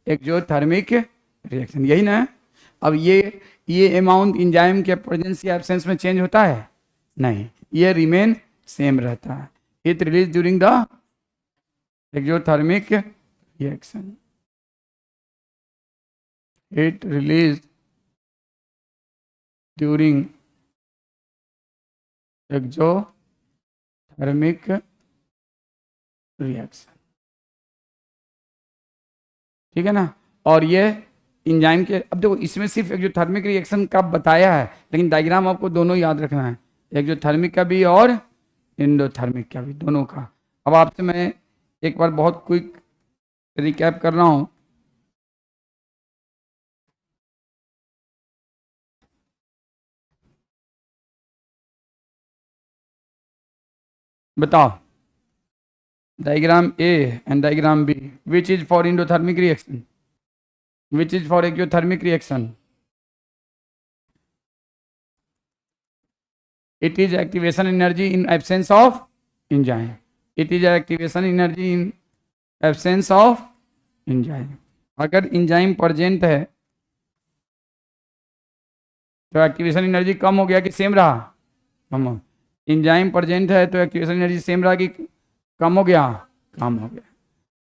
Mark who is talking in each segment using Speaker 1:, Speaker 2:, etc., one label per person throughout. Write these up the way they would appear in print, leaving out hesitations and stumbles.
Speaker 1: Exothermic reaction, यही ना है। अब ये अमाउंट एंजाइम के प्रेजेंस या एब्सेंस में चेंज होता है? नहीं, ये रिमेन सेम रहता है। It release during the exothermic reaction, it release during exothermic reaction, ठीक है ना। और ये एंजाइम के, अब देखो इसमें सिर्फ एक्सोथर्मिक रिएक्शन का बताया है, लेकिन डायग्राम आपको दोनों याद रखना है, एक्सोथर्मिक का भी और एंडोथर्मिक का भी, दोनों का। अब आपसे मैं एक बार बहुत क्विक रिकैप कर रहा हूं। बताओ, diagram A and diagram B, which is for endothermic reaction, which is for exothermic reaction? It is activation energy in absence of enzyme. It is activation energy in absence of enzyme. अगर enzyme present है तो activation energy कम हो गया कि same रहा? कम हो। Enzyme present है तो एक्टिवेशन एनर्जी सेम रहा कि कम हो गया? कम हो गया।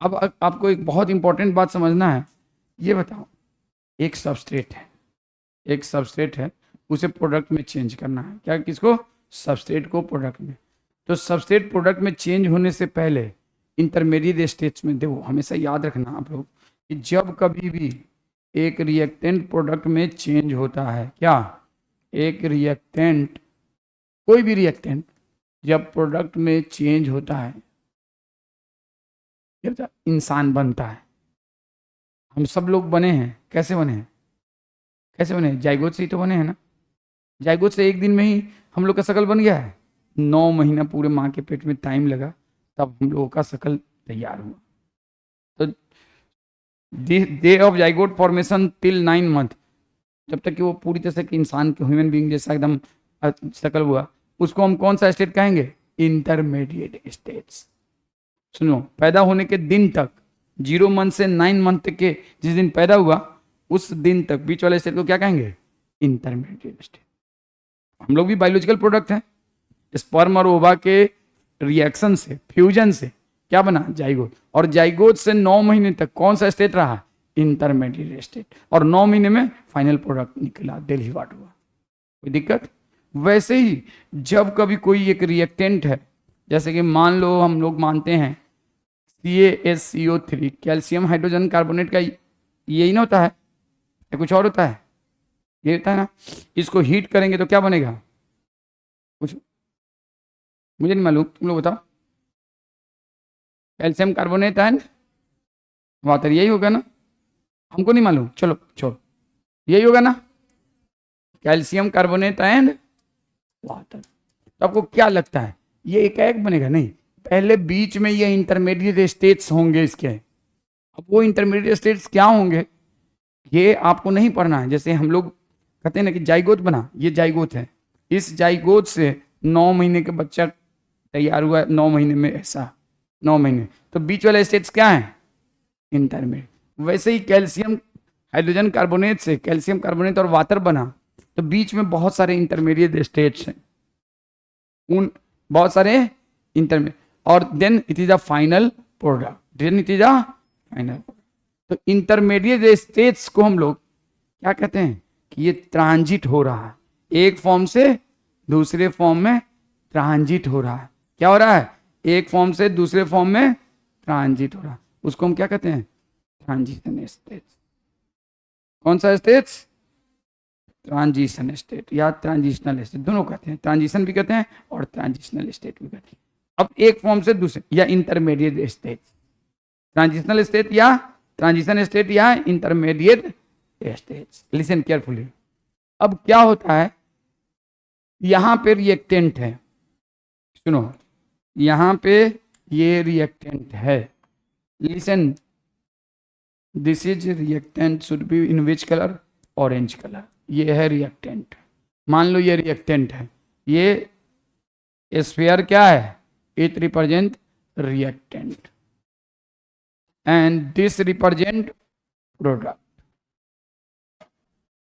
Speaker 1: अब आपको एक बहुत इंपॉर्टेंट बात समझना है। ये बताओ, एक सबस्ट्रेट है, एक सबस्ट्रेट है, उसे प्रोडक्ट में चेंज करना है। क्या? किसको? सबस्ट्रेट को प्रोडक्ट में। तो सबस्ट्रेट प्रोडक्ट में चेंज होने से पहले इंटरमीडिएट स्टेट्स में, देखो हमेशा याद रखना आप लोग कि जब कभी भी एक रिएक्टेंट प्रोडक्ट में चेंज होता है, क्या? एक रिएक्टेंट, कोई भी रिएक्टेंट जब प्रोडक्ट में चेंज होता है, इंसान बनता है। हम सब लोग बने हैं, कैसे बने हैं? कैसे बने? जाइगोट से ही तो बने हैं ना। जाइगोट से एक दिन में ही हम लोग का शकल बन गया है? 9 महीना पूरे माँ के पेट में टाइम लगा, तब हम लोगों का शकल तैयार हुआ। तो day of zygote formation till 9 month, जब तक कि वो पूरी तरह से इंसान के ह्यूमन बीइंग जैसा एकदम शकल हुआ, उसको हम कौन सा स्टेट कहेंगे? Intermediate states. सुनो, पैदा होने के दिन तक, 0 मंथ से 9 मंथ तक के जिस दिन पैदा हुआ उस दिन तक बीच वाले स्टेट को क्या कहेंगे? Intermediate state. हम लोग भी बायोलॉजिकल प्रोडक्ट हैं। स्पर्म और ओवा के रिएक्शन से, फ्यूजन से क्या बना? जाइगोट। और जाइगोट से 9 महीने तक कौन सा स्टेट रहा? Intermediate state. और 9 महीने में फाइनल प्रोडक्ट निकला, डेलीवर्ड हुआ। कोई दिक्कत? वैसे ही जब कभी कोई एक रिएक्टेंट है, जैसे कि मान लो हम लोग मानते हैं CaSCO3, कैल्शियम हाइड्रोजन कार्बोनेट का यही ना होता है या कुछ और होता है? ये होता है ना। इसको हीट करेंगे तो क्या बनेगा? कुछ मुझे नहीं मालूम, तुम लोग बताओ। कैल्शियम कार्बोनेट एंड वाटर, यही होगा ना? हमको नहीं मालूम, चलो छोड़, यही होगा ना, कैल्शियम कार्बोनेट एंड वाटर। तो आपको क्या लगता है ये एक बनेगा? नहीं, पहले बीच में ये इंटरमीडिएट स्टेट्स होंगे इसके। अब वो इंटरमीडिएट स्टेट्स क्या होंगे ये आपको नहीं पढ़ना है। जैसे हम लोग कहते हैं ना कि जाइगोट बना, ये जाइगोट है, इस जाइगोट से 9 महीने के बच्चा तैयार हुआ, 9 महीने में ऐसा 9 महीने, तो बीच वाले स्टेट्स क्या है? इंटरमीडिएट। वैसे ही कैल्शियम हाइड्रोजन कार्बोनेट से कैल्शियम कार्बोनेट और वाटर बना, तो बीच में बहुत सारे इंटरमीडिएट स्टेट्स हैं, उन बहुत सारे इंटरमीडिएट, और then it is a final product, then it is a final. तो इंटरमीडिएट स्टेट्स को हम लोग क्या कहते हैं? कि ये ट्रांजिट हो रहा है, एक फॉर्म से दूसरे फॉर्म में ट्रांजिट हो रहा है। क्या हो रहा है? एक फॉर्म से दूसरे फॉर्म में ट्रांजिट हो रहा है, उसको हम क्या कहते हैं? Transition states. कौन सा स्टेट्स? ट्रांजिशन स्टेट या ट्रांजिशनल स्टेट, दोनों कहते हैं। ट्रांजिशन भी कहते हैं और ट्रांजिशनल स्टेट भी कहते हैं। अब एक फॉर्म से दूसरे, या इंटरमीडिएट स्टेट, ट्रांजिशनल स्टेट या ट्रांजिशन स्टेट या इंटरमीडिएट स्टेट्स। Listen carefully. अब क्या होता है, यहां पे रिएक्टेंट है, सुनो, यहां पे ये रिएक्टेंट है। Listen, this is reactant, should be in which colour? Orange colour. ये है रिएक्टेंट। मान लो ये रिएक्टेंट है, ये स्फीयर क्या है? It represent reactant. And this represent product.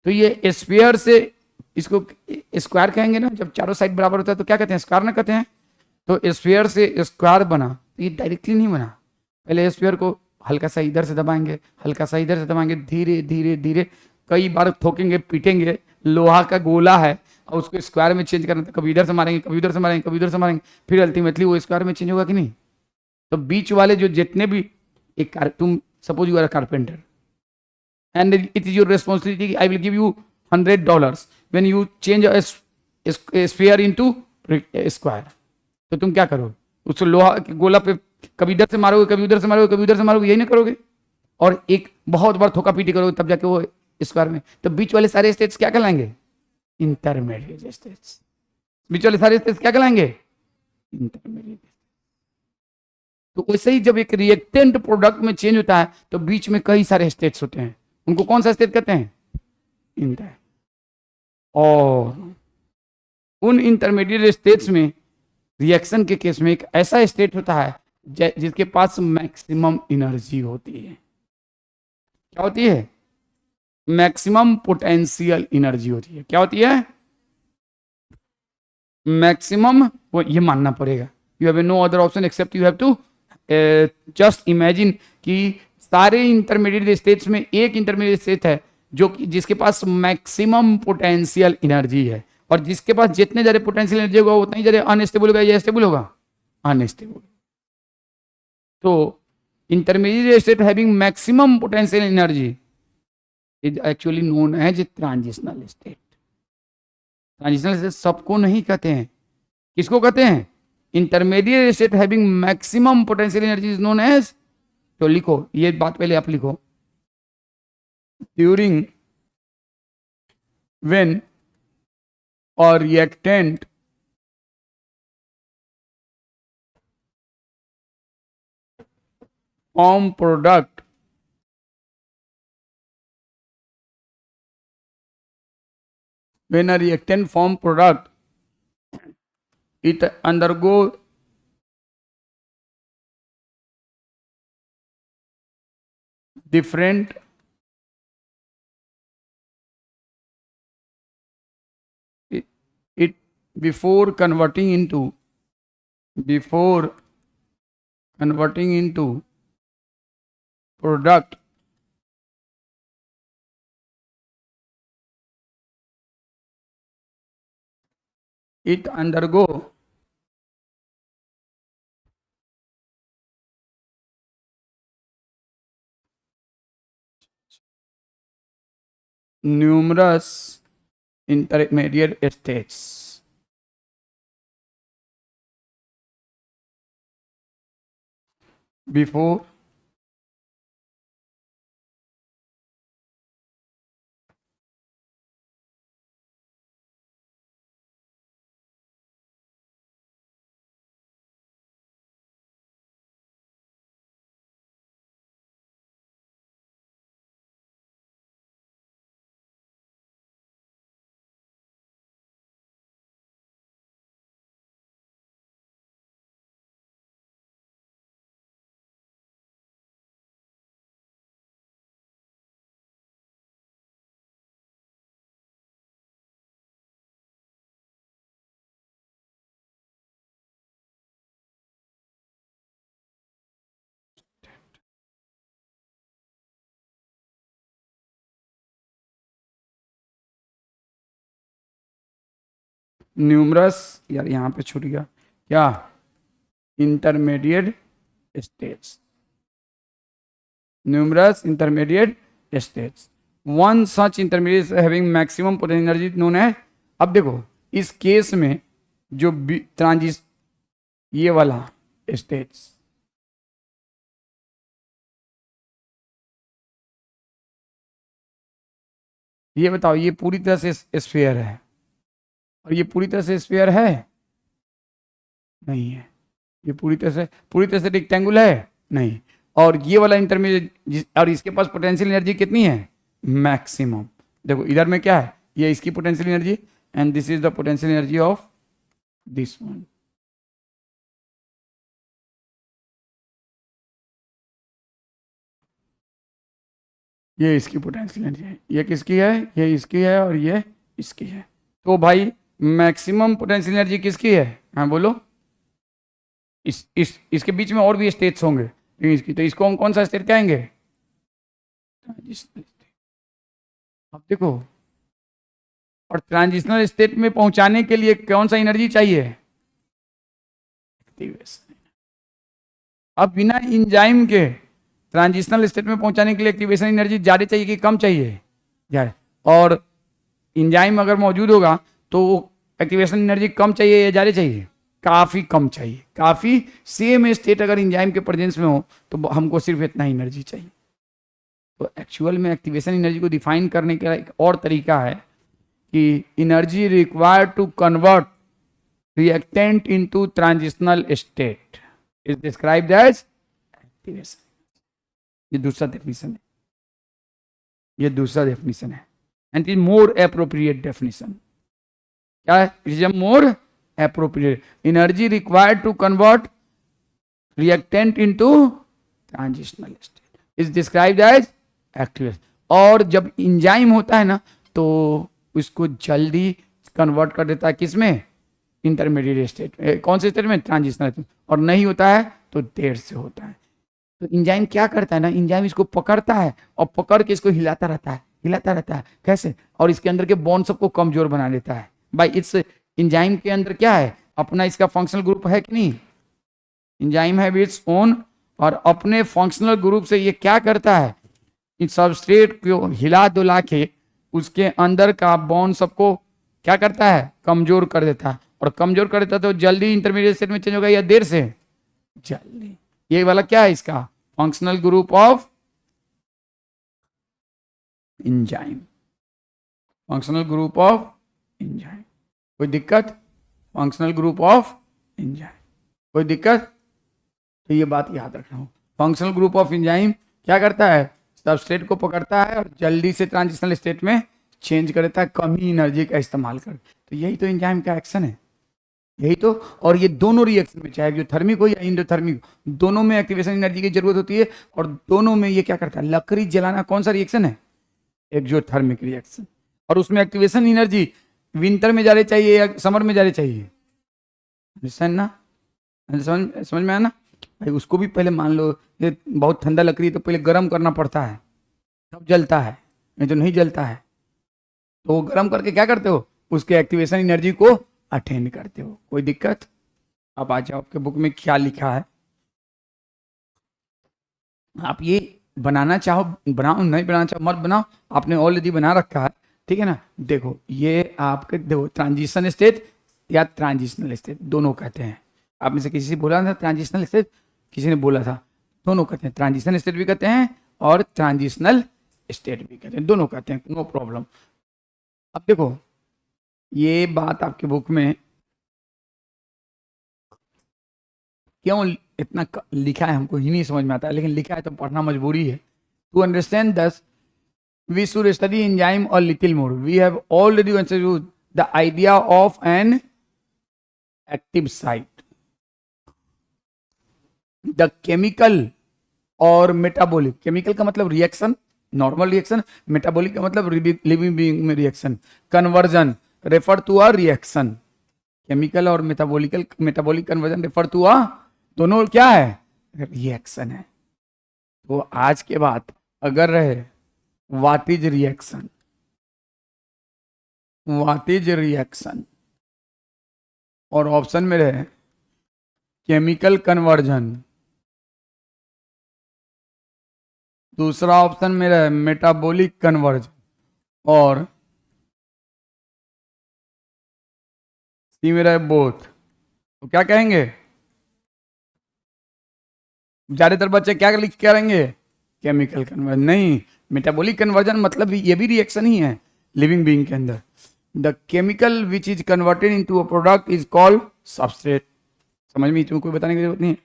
Speaker 1: तो ये स्फीयर से, इसको स्क्वायर कहेंगे ना, जब चारों साइड बराबर होता है तो क्या कहते हैं, स्क्वायर ना कहते हैं। तो स्फीयर से स्क्वायर बना, तो ये डायरेक्टली नहीं बना। पहले स्फीयर को हल्का सा इधर से दबाएंगे, हल्का सा इधर से दबाएंगे, धीरे धीरे धीरे कई बार ठोकेंगे, पीटेंगे, लोहा का गोला है और उसको स्क्वायर में चेंज करना, तो कभी इधर से मारेंगे, कभी उधर से मारेंगे, कभी उधर से मारेंगे, फिर अल्टीमेटली वो स्क्वायर में चेंज होगा कि नहीं। तो बीच वाले जो जितने भी, एक तुम suppose you are a carpenter and it is your responsibility, I will give you $100 when you change a sphere into a square। तो तुम क्या करोगे, उस लोहा के गोला पे कभी इधर से मारोगे, कभी उधर से मारोगे, कभी उधर से मारोगे, यही नहीं करोगे, और एक बहुत बार थोका पीटी करोगे, तब जाके वो स्क्वायर में। तो बीच वाले सारे स्टेट्स क्या कहलाएंगे, इंटरमीडिएट स्टेट्स। बीच वाले सारे स्टेट्स क्या कहलाएंगे, इंटरमीडिएट। तो वैसे ही जब एक रिएक्टेंट प्रोडक्ट में चेंज होता है तो बीच में कई सारे स्टेट्स होते हैं, उनको कौन सा स्टेट कहते हैं, इंटर। और उन इंटरमीडिएट स्टेट्स में रिएक्शन के केस में एक ऐसा स्टेट होता है जिसके पास मैक्सिमम एनर्जी होती है। क्या होती है, मैक्सिमम पोटेंशियल एनर्जी होती है। क्या होती है, मैक्सिमम। वो ये मानना पड़ेगा, you have no other option except you have to just imagine कि सारे इंटरमीडिएट स्टेट्स में एक इंटरमीडिएट स्टेट है जो कि जिसके पास मैक्सिमम पोटेंशियल एनर्जी है, और जिसके पास जितने ज्यादा पोटेंशियल एनर्जी होगा उतना ही ज्यादा अनस्टेबल होगा या स्टेबल होगा, अनस्टेबल। तो intermediate state having maximum potential energy is actually known as transitional state. Transitional state सबको नहीं कहते हैं, किसको कहते हैं, intermediate state having maximum potential energy is known as. तो लिखो ये बात, पहले आप लिखो, ड्यूरिंग व्हेन और reactant form product when a reactant form product it undergo different it before converting into product it undergo numerous intermediate states। Before numerous, यार यहाँ पे छूट गया क्या, intermediate states, numerous intermediate states, one such intermediate having maximum potential energy known as। अब देखो इस case में जो ट्रांजिस ये वाला स्टेट्स, ये बताओ, ये पूरी तरह से स्फीयर है और ये पूरी तरह से स्फीयर है नहीं है, ये पूरी तरह से रेक्टेंगुलर है नहीं, और ये वाला इंटरमीडिएट और इसके पास पोटेंशियल एनर्जी कितनी है, मैक्सिमम। देखो इधर में क्या है, ये इसकी potential energy and this is the potential energy of this one. ये इसकी पोटेंशियल एनर्जी है, ये किसकी है, ये इसकी है और ये इसकी है। तो भाई मैक्सिमम पोटेंशियल एनर्जी किसकी है, हाँ बोलो। इसके बीच में और भी स्टेट्स होंगे, लेकिन इसकी, तो इसको हम कौन सा स्टेट कहेंगे, ट्रांजिशनल स्टेट। अब देखो, और ट्रांजिशनल स्टेट में पहुंचाने के लिए कौन सा एनर्जी चाहिए, एक्टिवेशन। अब बिना इंजाइम के ट्रांजिशनल स्टेट में पहुंचाने के लिए एक्टिवेशन एनर्जी ज़्यादा चाहिए कि कम चाहिए, ज़्यादा। और इंजाइम अगर मौजूद होगा तो एक्टिवेशन एनर्जी कम चाहिए या ज़्यादा चाहिए, काफ़ी कम चाहिए, काफ़ी। सेम स्टेट अगर इंजाइम के प्रेजेंस में हो तो हमको सिर्फ इतना एनर्जी चाहिए। तो एक्चुअल में एक्टिवेशन एनर्जी को डिफाइन करने का एक और तरीका है कि energy required to convert reactant into transitional state is described as activation. ये दूसरा डेफिनेशन है, ये दूसरा डेफिनेशन है, and is more appropriate definition. क्या है, it is more appropriate. Energy required to convert reactant into transitional state is described as activation. और जब इंजाइम होता है ना तो उसको जल्दी कन्वर्ट कर देता है किसमें, इंटरमीडिएट स्टेट में। कौन से स्टेट में, ट्रांजिशनल स्टेट। और नहीं होता है तो देर से होता है। तो इंजाइम क्या करता है ना, इंजाइम इसको पकड़ता है और पकड़ के इसको हिलाता रहता है, हिलाता रहता है। कैसे, और इसके अंदर के बॉन्ड सबको कमजोर बना देता है। भाई इस इंजाइम के अंदर क्या है, अपना इसका फंक्शनल ग्रुप है कि नहीं, इंजाइम है इट्स ओन, और अपने फंक्शनल ग्रुप से ये क्या करता है, इस सबस्ट्रेट को हिला डुला के उसके अंदर का बॉन्ड सबको क्या करता है, कमजोर कर देता है। और कमजोर कर देता है तो जल्दी इंटरमीडिएट स्टेट में चेंज होगा या देर से, जल्दी। ये वाला क्या है, इसका functional group of enzyme, functional group of enzyme. कोई दिक्कत, फंक्शनल ग्रुप ऑफ इंजाइम, कोई दिक्कत। तो ये बात याद रखना, फंक्शनल ग्रुप ऑफ इंजाइम क्या करता है, सबस्ट्रेट को पकड़ता है और जल्दी से ट्रांजिशनल स्टेट में चेंज कर देता है, कम ही एनर्जी का इस्तेमाल कर। तो यही तो एंजाइम का एक्शन है, यही तो। और ये दोनों रिएक्शन में, चाहे जो थर्मिक हो या इंडोथर्मिक, दोनों में एक्टिवेशन एनर्जी की जरूरत होती है। और दोनों में ये क्या करता है, लकड़ी जलाना कौन सा रिएक्शन है, एक्सोथर्मिक रिएक्शन। और उसमें एक्टिवेशन एनर्जी विंटर में ज़्यादा चाहिए या समर में ज़्यादा चाहिए, ना, समझ में आया ना भाई। उसको भी पहले मान लो ये बहुत ठंडा लकड़ी तो पहले गर्म करना पड़ता है तब जलता है, नहीं तो नहीं जलता है। तो गर्म करके क्या करते हो, उसके एक्टिवेशन एनर्जी को अटेंड करते हो। कोई दिक्कत। अब आ जाओ, आपके बुक में क्या लिखा है, आप ये बनाना चाहो बनाओ, नहीं बनाना चाहो मत बनाओ, आपने ऑलरेडी बना रखा है, ठीक है ना। देखो ये आपके, देखो ट्रांजिशन स्टेट या ट्रांजिशनल स्टेट दोनों कहते हैं। आप में से किसी से बोला था ट्रांजिशनल स्टेट, किसी ने बोला था, दोनों कहते हैं, ट्रांजिशन स्टेट भी कहते हैं और ट्रांजिशनल स्टेट भी कहते हैं, दोनों कहते हैं, नो प्रॉब्लम। अब देखो ये बात आपके बुक में क्यों इतना लिखा है, हमको ही नहीं समझ में आता है, लेकिन लिखा है तो पढ़ना मजबूरी है। To understand this we should study enzyme और little more. We have already introduced the idea of an active site, the chemical और मेटाबॉलिक। केमिकल का मतलब रिएक्शन, नॉर्मल रिएक्शन। मेटाबॉलिक का मतलब लिविंग बीइंग में reaction. Conversion refer to a reaction. Chemical और metabolic conversion refer to a, दोनों क्या है, रिएक्शन है। तो आज के बाद अगर रहे what is reaction, what is reaction, और ऑप्शन में रहे केमिकल कन्वर्जन, दूसरा ऑप्शन में रहे मेटाबॉलिक कन्वर्जन, और सी में रहे बोथ, तो क्या कहेंगे, ज्यादातर बच्चे क्या लिख के करेंगे, केमिकल कन्वर्जन। नहीं, मेटाबॉलिक कन्वर्जन मतलब ये भी रिएक्शन ही है लिविंग बीइंग के अंदर। The chemical which is converted into a product is called substrate. समझ में तुमको कोई बताने की जरूरत नहीं है।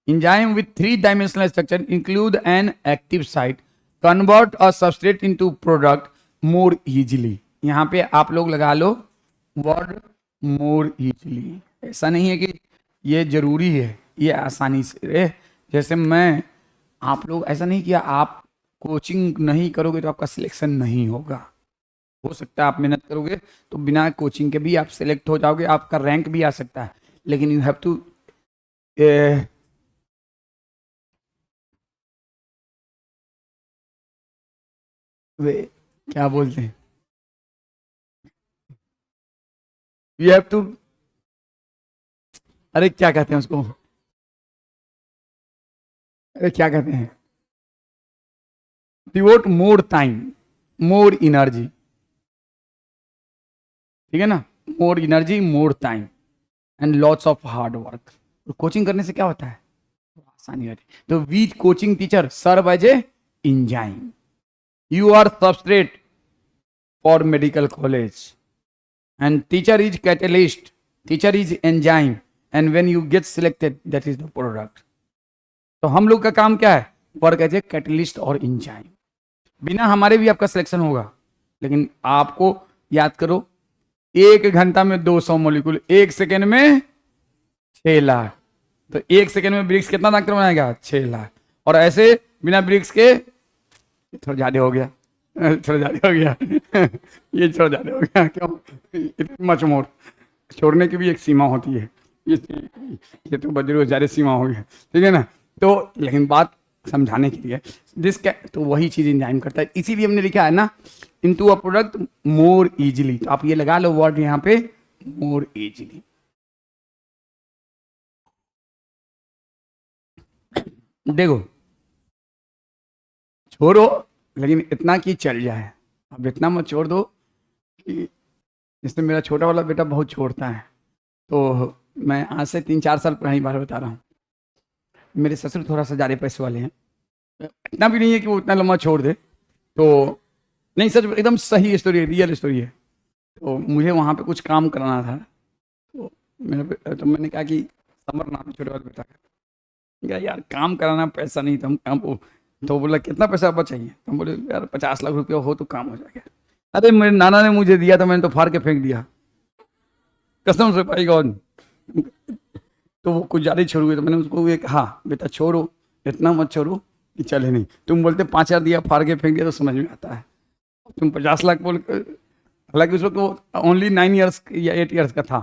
Speaker 1: Enzyme with three-dimensional structure include an active site, convert a substrate into product more easily। यहाँ पे आप लोग लगा लो वर्ड more easily। ऐसा नहीं है कि ये जरूरी है, ये आसानी से। जैसे मैं आप लोग ऐसा नहीं किया, आप कोचिंग नहीं करोगे तो आपका सिलेक्शन नहीं होगा। हो सकता है आप मेहनत करोगे तो बिना कोचिंग के भी आप सिलेक्ट हो जाओगे, आपका रैंक भी आ सकता है, लेकिन यू हैव टू वे क्या बोलते हैं, यू हैव टू, अरे क्या कहते हैं उसको, अरे क्या कहते हैं, devote more time, more energy, ठीक है ना, more energy more time and lots of hard work. तो कोचिंग करने से क्या होता है, आसानी होती है। तो which coaching teacher serve as a enzyme, you are substrate for medical college and teacher is catalyst, teacher is enzyme, and when you get selected that is the product। तो हम लोग का काम क्या है, वर्क एज ए कैटलिस्ट और enzyme. बिना हमारे भी आपका सिलेक्शन होगा, लेकिन आपको याद करो, 1 घंटा में 200 मॉलिक्यूल, 1 सेकेंड में 6 लाख। तो 1 सेकेंड में ब्रिक्स कितना डॉक्टर बनाएगा, 6 लाख। और ऐसे बिना ब्रिक्स के, थोड़ा ज्यादा हो गया, थोड़ा ज्यादा हो गया ये थोड़ा ज्यादा हो गया, क्यों, मच मोर, छोड़ने की भी एक सीमा होती है, ये तो बजरो ज्यादा सीमा हो गया, ठीक है ना। तो लेकिन बात समझाने के लिए तो वही चीज इंजाइम करता है, इसीलिए हमने लिखा है ना, into a product more easily. तो आप ये लगा लो वर्ड यहाँ पे, मोर इजीली। देखो छोड़ो, लेकिन इतना कि चल जाए, अब इतना मत छोड़ दो कि, जैसे मेरा छोटा वाला बेटा बहुत छोड़ता है, तो मैं आज से 3-4 साल पुरानी बात बता रहा हूँ। मेरे ससुर थोड़ा सा ज़्यादा पैसे वाले हैं, इतना भी नहीं है कि वो इतना लंबा छोड़ दे, तो नहीं, सच एकदम सही स्टोरी है, रियल स्टोरी है। तो मुझे वहाँ पे कुछ काम कराना था, तो मैंने कहा कि समर नाम है छोटे वाले बेटा का, यार काम कराना, पैसा नहीं, तो हम काम, तो बोला कितना पैसा आपको चाहिए, तो हम बोले यार 50 लाख रुपया हो तो काम हो जाएगा। अरे मेरे नाना ने मुझे दिया था, मैंने तो फाड़ के फेंक दिया, कसम से भाई गॉड। तो वो कुछ ज़्यादा ही छोड़ गए, तो मैंने उसको एक, हाँ बेटा छोड़ो, इतना मत छोड़ो कि चले नहीं। तुम बोलते 5,000 दिया, फाड़ के फेंक दिया, तो समझ में आता है। तुम 50 लाख बोल, हालांकि उस वक्त वो ओनली 9 ईयर्स या 8 ईयर्स का था,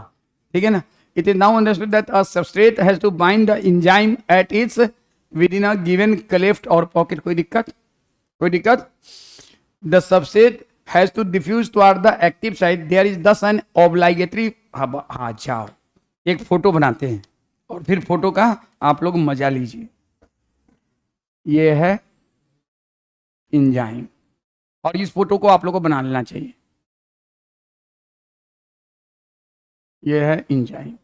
Speaker 1: ठीक है ना। It is now understood that a substrate has to bind the enzyme at its with in a given cleft और पॉकेट। कोई दिक्कत, कोई दिक्कत। The substrate has to diffuse toward the active side, there is thus an obligatory. हाँ जाओ एक photo बनाते हैं और फिर फोटो का आप लोग मजा लीजिए। ये है एंजाइम, और इस फोटो को आप लोग को बना लेना चाहिए। ये है एंजाइम।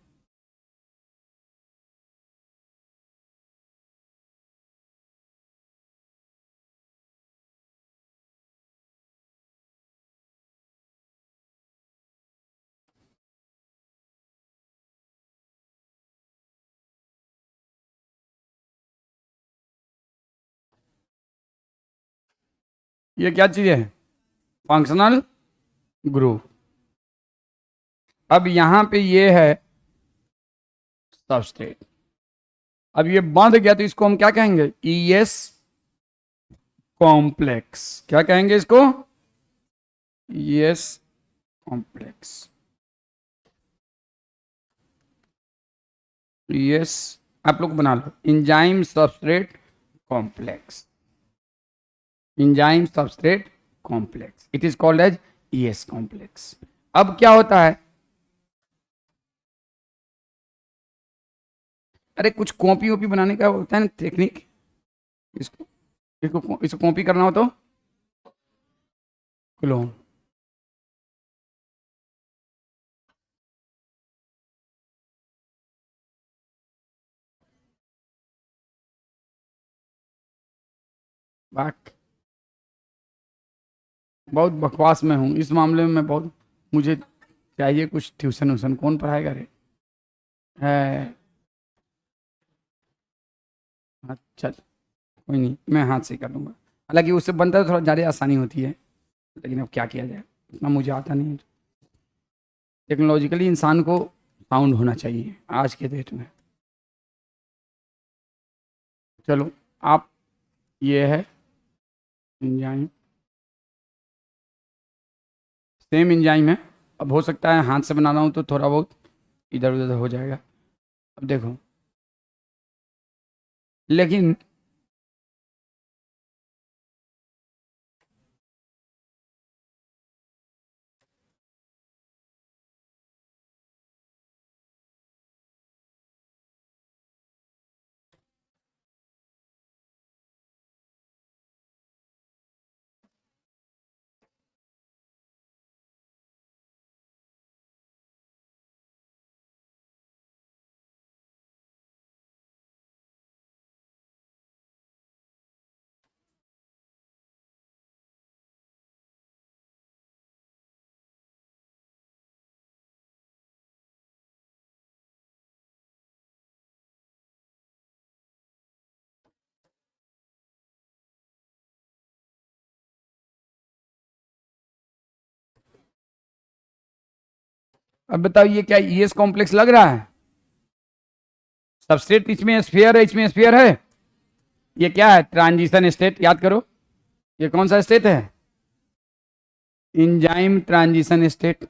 Speaker 1: ये क्या चीज है, फंक्शनल ग्रुप। अब यहां पे ये है सबस्ट्रेट, अब ये बांध गया तो इसको हम क्या कहेंगे, ईएस कॉम्प्लेक्स। क्या कहेंगे इसको, ईएस कॉम्प्लेक्स। ईएस आप लोग बना लो, enzyme substrate complex, enzyme substrate complex, it is called as ES complex. अब क्या होता है, अरे कुछ कॉपी वॉपी बनाने का होता है ना टेक्निक, इसको इसको कॉपी करना हो तो क्लोन, बाक बहुत बकवास में हूँ इस मामले में, मैं बहुत, मुझे चाहिए कुछ ट्यूशन व्यूशन, कौन पढ़ाएगा रे, है हाँ चल कोई नहीं, मैं हाथ से कर लूँगा। हालांकि उससे बनता है तो थोड़ा ज़्यादा आसानी होती है, लेकिन अब क्या किया जाए, इतना मुझे आता नहीं है। टेक्नोलॉजिकली इंसान को साउंड होना चाहिए आज के डेट में। चलो आप ये है एंजाइम, सेम एंजाइम है। अब हो सकता है हाथ से बना रहा हूँ तो थोड़ा बहुत इधर उधर हो जाएगा। अब देखो, लेकिन अब बताओ ये क्या ईएस कॉम्प्लेक्स लग रहा है? सबस्ट्रेट इसमें स्फीयर है, इसमें स्फीयर है। ये क्या है? ट्रांजिशन स्टेट, याद करो। ये कौन सा स्टेट है? Enzyme transition state,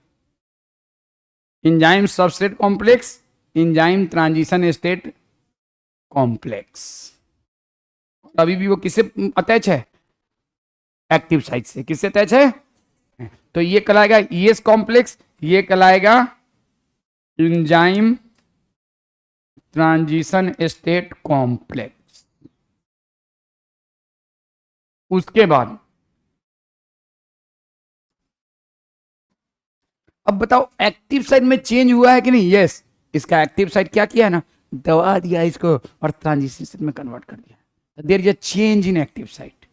Speaker 1: enzyme substrate complex, enzyme transition state complex. अभी भी वो किससे अटैच है? एक्टिव साइट से। किससे अटैच है? तो ये कहलाएगा ईएस कॉम्प्लेक्स, ये कहलाएगा इंजाइम ट्रांजिशन स्टेट कॉम्प्लेक्स। उसके बाद अब बताओ एक्टिव साइट में चेंज हुआ है कि नहीं? यस, इसका एक्टिव साइट क्या किया है ना, दबा दिया इसको और ट्रांजिशन साइट में कन्वर्ट कर दिया। There is a change in active site,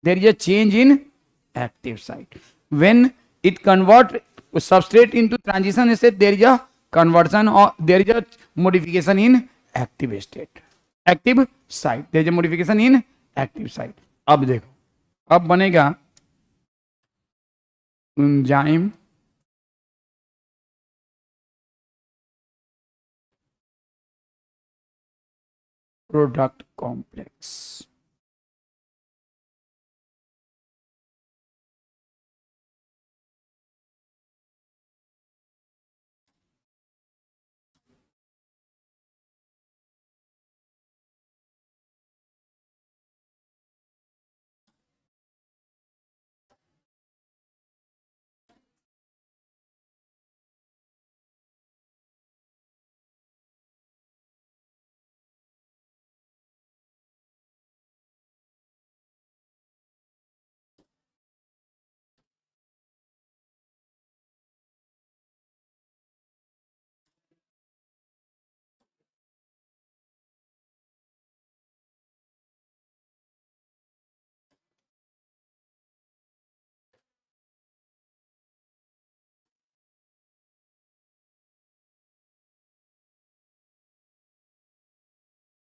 Speaker 1: there is a change in active site. When it convert substrate into transition state, there is a conversion or there is a modification in active state, active site, there is a modification in active site। अब देखो, अब बनेगा enzyme product complex.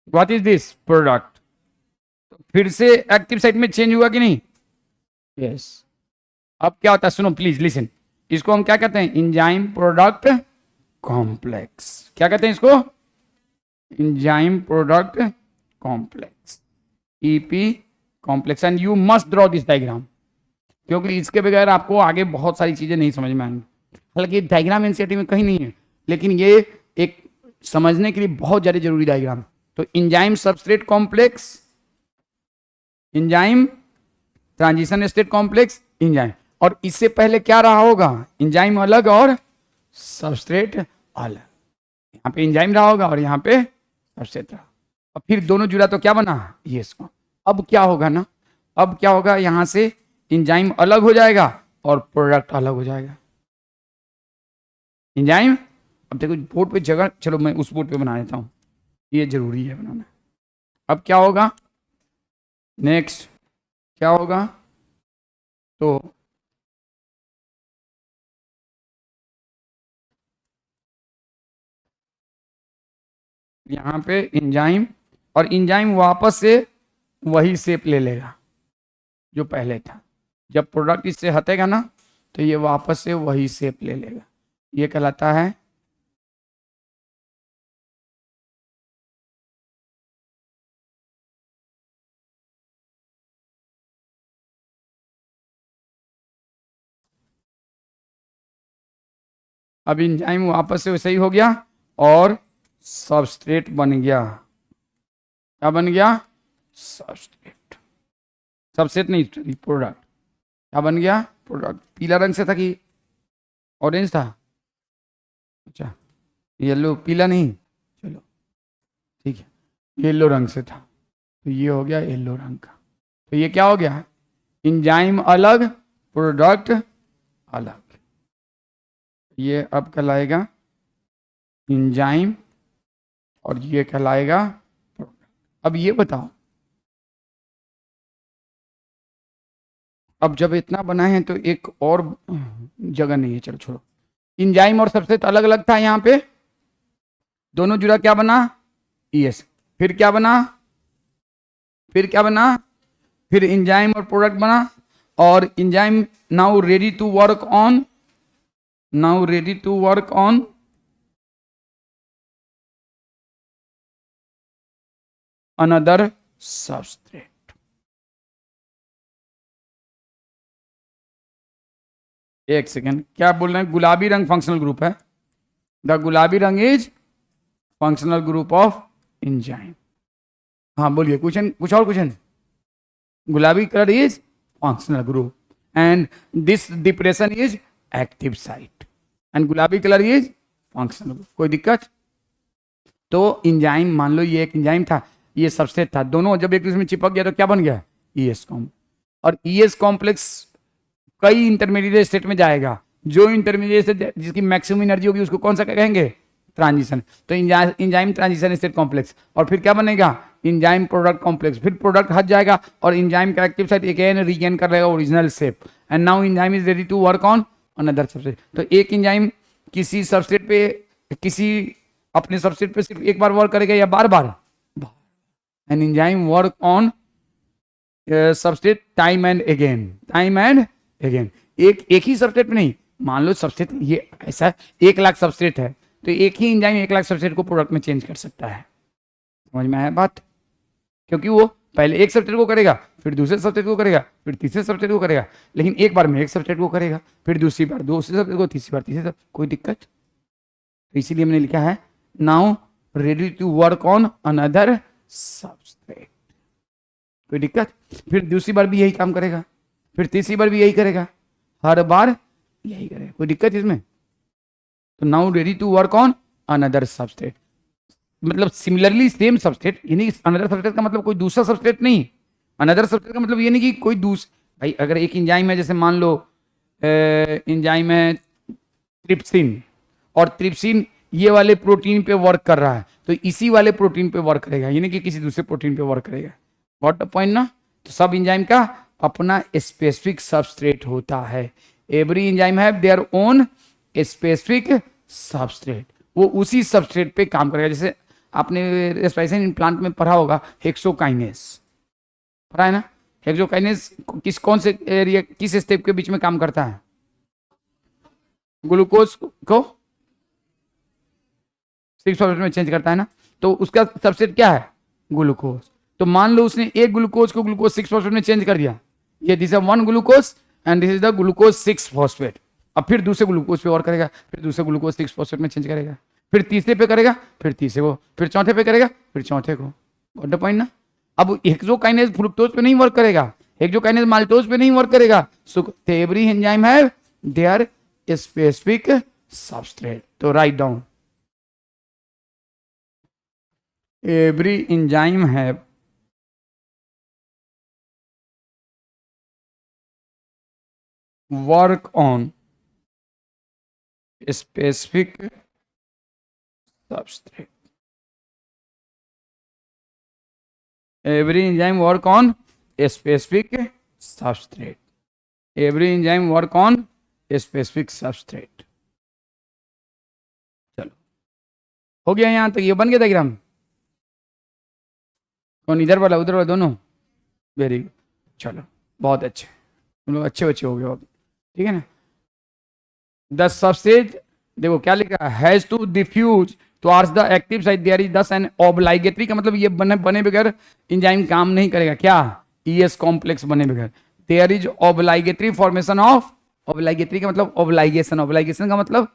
Speaker 1: What is this product? फिर से active site में change हुआ कि नहीं? यस। अब क्या होता है, सुनो प्लीज लिसन। इसको हम क्या कहते हैं? Enzyme product complex. क्या कहते हैं इसको? Enzyme product complex, EP complex. And you must draw this diagram, क्योंकि इसके बगैर आपको आगे बहुत सारी चीजें नहीं समझ में आएंगी। हालांकि डायग्राम एनसीईआरटी में कहीं नहीं है, लेकिन ये एक समझने के लिए बहुत ज्यादा जरूरी डायग्राम। तो enzyme substrate complex, enzyme transition state complex, enzyme. और इससे पहले क्या रहा होगा? इंजाइम अलग और सबस्ट्रेट अलग। यहाँ पे इंजाइम रहा होगा और यहाँ पे सबस्ट्रेट रहा, और फिर दोनों जुड़ा तो क्या बना? ये इसको। अब क्या होगा ना, अब क्या होगा, यहां से इंजाइम अलग हो जाएगा और प्रोडक्ट अलग हो जाएगा। इंजाइम, अब देखो बोर्ड पे जगह, चलो मैं उस बोर्ड पे बना देता हूं, ये जरूरी है बनाना। अब क्या होगा नेक्स्ट, क्या होगा? तो यहाँ पे इंजाइम, और इंजाइम वापस से वही शेप ले लेगा जो पहले था। जब प्रोडक्ट इससे हटेगा ना, तो ये वापस से वही शेप ले लेगा। ये कहलाता है अब एंजाइम वापस से वैसे ही हो गया और सबस्ट्रेट बन गया। क्या बन गया? सबस्ट्रेट। सबस्ट्रेट नहीं, प्रोडक्ट। क्या बन गया? प्रोडक्ट। पीला रंग से था कि ऑरेंज था? अच्छा, येलो, पीला नहीं, चलो ठीक है, येलो रंग से था, तो ये हो गया येलो रंग का। तो ये क्या हो गया? एंजाइम अलग, प्रोडक्ट अलग। ये अब कहलाएगा एंजाइम और ये कहलाएगा प्रोडक्ट। अब ये बताओ, अब जब इतना बना है तो एक और जगह नहीं है, चलो छोड़ो। एंजाइम और सबसे अलग अलग था, यहाँ पे दोनों जुड़ा, क्या बना? ES। फिर क्या बना? फिर क्या बना? फिर एंजाइम और प्रोडक्ट बना, और enzyme now ready to work on, now ready to work on another substrate. एक सेकेंड, क्या बोल रहे हैं? गुलाबी रंग फंक्शनल ग्रुप है। द गुलाबी रंग is functional group of enzyme. हाँ बोलिए, क्वेश्चन, कुछ और क्वेश्चन? गुलाबी colour is functional group and this depression is active site and गुलाबी कलर इज फंक्शनल ग्रुप। कोई दिक्कत? तो एंजाइम, मान लो ये एक एंजाइम था, ये सबस्ट्रेट था, दोनों जब एक दूसरे में चिपक गया तो क्या बन गया? ES complex. और ES कॉम्प्लेक्स कई इंटरमीडिएट स्टेट में जाएगा। जो इंटरमीडिएट जिसकी मैक्सिमम एनर्जी होगी उसको कौन सा कहेंगे? ट्रांजिशन। तो एंजाइम ट्रांजिशन स्टेट कॉम्प्लेक्स, और फिर क्या बनेगा? Enzyme product complex. फिर प्रोडक्ट हट जाएगा और एंजाइम का एक्टिव साइट अगेन रीगेन कर लेगा original shape, and now enzyme is ready to work on another substrate. तो एक एंजाइम किसी सबस्ट्रेट पे, किसी अपने सबस्ट्रेट पे सिर्फ एक बार वर्क करेगा या बार बार? An enzyme work on substrate time and again, time and again. एक ही सबस्ट्रेट पे नहीं, मान लो सबस्ट्रेट ये ऐसा 1,00,000 सबस्ट्रेट है, तो एक ही एंजाइम 1,00,000 सबस्ट्रेट को प्रोडक्ट में चेंज कर सकता है। समझ में आया बात? क्योंकि वो पहले एक सबस्ट्रेट को करेगा, फिर दूसरे सबस्ट्रेट को करेगा, फिर तीसरे सबस्ट्रेट को करेगा, लेकिन एक बार में एक सबस्ट्रेट को करेगा, फिर दूसरी बार दूसरे सबस्ट्रेट को, तीसरी बार तीसरे सबस्ट्रेट। कोई दिक्कत? तो इसीलिए मैंने लिखा है now ready to work on another substrate. कोई दिक्कत? फिर दूसरी बार भी यही काम करेगा, फिर तीसरी बार भी यही करेगा, हर बार यही करेगा। कोई दिक्कत इसमें? तो now ready to work on another substrate, मतलब सिमिलरली सेम सबस्ट्रेट, यानी अनदर सबस्ट्रेट का मतलब कोई दूसरा सबस्ट्रेट नहीं। अनदर सबस्ट्रेट का मतलब ये नहीं कि कोई भाई अगर एक एंजाइम है, जैसे मान लो एंजाइम है ट्रिप्सिन, और ट्रिप्सिन ये वाले प्रोटीन पे वर्क कर रहा है, तो इसी वाले प्रोटीन पे वर्क करेगा, यानी कि किसी दूसरे प्रोटीन पे वर्क करेगा। व्हाट द पॉइंट ना? तो सब एंजाइम का अपना स्पेसिफिक सबस्ट्रेट होता है। Every enzyme have their own specific substrate, वो उसी सबस्ट्रेट पे काम करेगा। जैसे आपने रेस्पिरेशन प्लांट में पढ़ा होगा हेक्सोकाइनेस, पढ़ा है ना? हेक्सोकाइनेस कौन से एरिया, किस स्टेप के बीच में काम करता है? ग्लूकोज को 6 में चेंज करता है ना, तो उसका सबस्ट्रेट क्या है? ग्लूकोज। तो मान लो उसने एक ग्लूकोज को ग्लूकोज 6 में चेंज कर दिया, ये this is 1 glucose and this is the glucose six phosphate. अब फिर दूसरे ग्लूकोज पे और करेगा, फिर दूसरे ग्लूकोज 6-फॉस्फेट में चेंज करेगा, फिर तीसरे पे करेगा, फिर तीसरे को, फिर चौथे पे करेगा, फिर चौथे को। व्हाट द पॉइंट ना? अब हेक्सोकाइनेज फ्रुक्टोज पे नहीं वर्क करेगा, हेक्सोकाइनेज माल्टोज पे नहीं वर्क करेगा। So every enzyme have their specific substrate. तो write down, every enzyme have work on specific substrate. Every enzyme work on a specific substrate. Every enzyme work on a specific substrate. चलो हो गया, यहाँ तक ये बन गया डायग्राम। कौन, इधर वाला उधर वाला दोनों? वेरी गुड, चलो बहुत अच्छे, तुम लोग अच्छे बच्चे हो गए अब, ठीक है ना? द सबस्ट्रेट, देखो क्या लिखा है, has to diffuse towards the active site, there is thus an obligatory, का मतलब ये बने बगैर एंजाइम काम नहीं करेगा। क्या? ES कॉम्प्लेक्स बने बगैर। देयर इज ऑब्लाइगेटरी फॉर्मेशन ऑफ, ऑब्लाइगेटरी का मतलब ऑब्लाइगेशन, ऑब्लाइगेशन का मतलब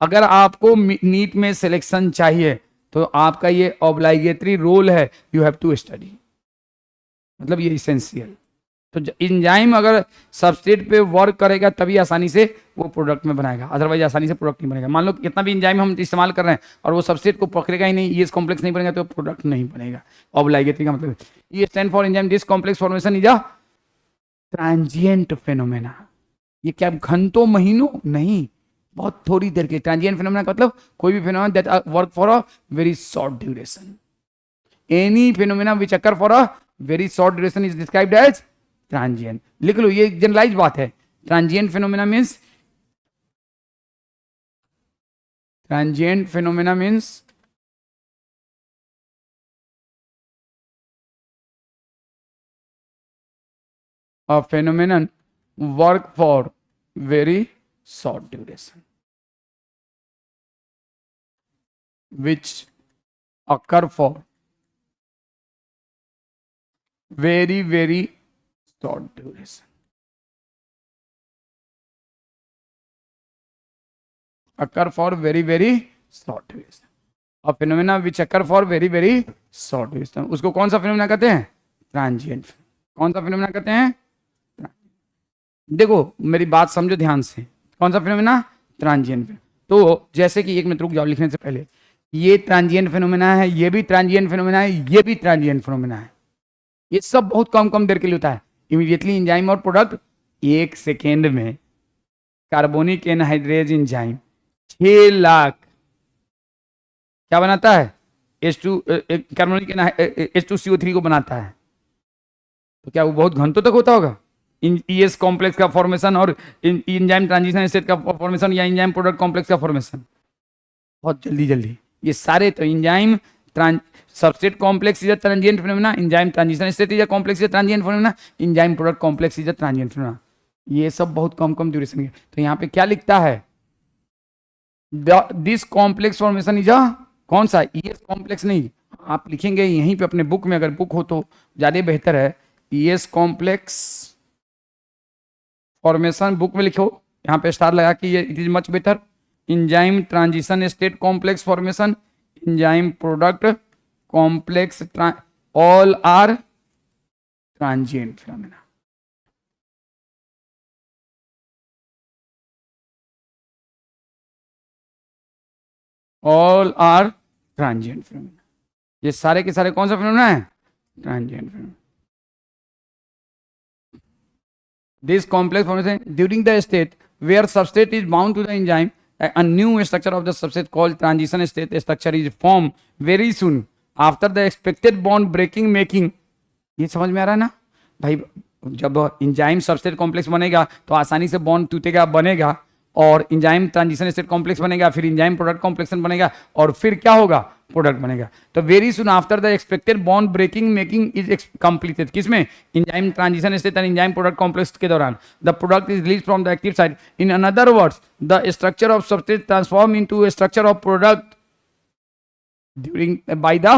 Speaker 1: अगर आपको नीट में सिलेक्शन चाहिए तो आपका ये ऑब्लाइगेटरी रोल है, यू हैव टू स्टडी, मतलब ये इसेंशियल। तो इंजाइम अगर सबस्ट्रेट पे वर्क करेगा तभी आसानी से वो प्रोडक्ट में बनाएगा, अदरवाइज आसानी से प्रोडक्ट नहीं बनेगा। मान लो कितना भी इंजाइम हम इस्तेमाल कर रहे हैं और वो सबस्ट्रेट को पकड़ेगा ही नहीं, ये कॉम्प्लेक्स नहीं बनेगा तो प्रोडक्ट नहीं बनेगा। ऑब्लाइगेटरी का मतलब ये stand for enzyme this complex formation is a transient phenomena. ये क्या घंटों महीनों नहीं, बहुत थोड़ी देर के। ट्रांजिएंट फेनोमेना का मतलब कोई भी phenomena that work for a very short duration. Any phenomena which occur for a very short duration is described as transient. लिख लो, ये जनरलाइज बात है। Transient phenomena means, transient phenomena means a phenomenon work for very short duration which occur for very short duration, occur for very short duration, a phenomena which occur for very short duration, उसको कौन सा phenomena कहते हैं? Transient. कौन सा phenomena कहते हैं? देखो मेरी बात समझो ध्यान से, कौन सा फिनोमेना? ट्रांजिएंट। तो जैसे कि एक मिनट रुक जाओ लिखने से पहले, ये ट्रांजिएंट फिनोमेना है, ये भी ट्रांजिएंट फिनोमेना है, ये भी ट्रांजिएंट फिनोमेना है। ये सब बहुत कम देर के लिए होता है। इमीडिएटली एंजाइम और प्रोडक्ट 1 सेकेंड में। कार्बोनिक एनहाइड्रेज एंजाइम 6 लाख क्या बनाता है? H2 कार्बोनिक H2CO3 को बनाता है। तो क्या वो बहुत घंटों तक होता होगा? ES कॉम्प्लेक्स का फॉर्मेशन और एंजाइम ट्रांजिशन स्टेट का फॉर्मेशन या एंजाइम प्रोडक्ट कॉम्प्लेक्स का फॉर्मेशन बहुत जल्दी। ये सारे तो enzyme substrate complex is a transient phenomena, enzyme transition state is a complex is a transient phenomena, enzyme product complex is a transient phenomena. ये सब बहुत कम ड्यूरेशन के। तो यहाँ पे क्या लिखता है? This complex formation is a कौन सा? ES कॉम्प्लेक्स नहीं, आप लिखेंगे यहीं पे अपने बुक में, अगर बुक हो तो ज्यादा बेहतर है। ES कॉम्प्लेक्स फॉर्मेशन बुक में लिखो, यहाँ पे स्टार लगा कि ये it is much better. Enzyme transition state complex formation, enzyme product complex, all are transient phenomena. All are transient phenomena. ये सारे के सारे कौन सा फिनोमेना है? Transient phenomena. This complex formation during the state where substrate is bound to the enzyme, a new structure of the substrate called transition state structure is formed very soon after the expected bond breaking making। ये समझ में आ रहा है ना भाई? जब enzyme substrate complex बनेगा तो आसानी से बॉन्ड टूटेगा, बनेगा, और एंजाइम ट्रांजिशन स्टेट कॉम्प्लेक्स बनेगा, फिर एंजाइम प्रोडक्ट कॉम्प्लेक्शन बनेगा, और फिर क्या होगा? प्रोडक्ट बनेगा। तो very soon after the expected bond breaking making is completed. किसमें? Enzyme transition state and enzyme product complex के दौरान the product is release from the active site. In another words the structure of substrate transform into structure of product during by the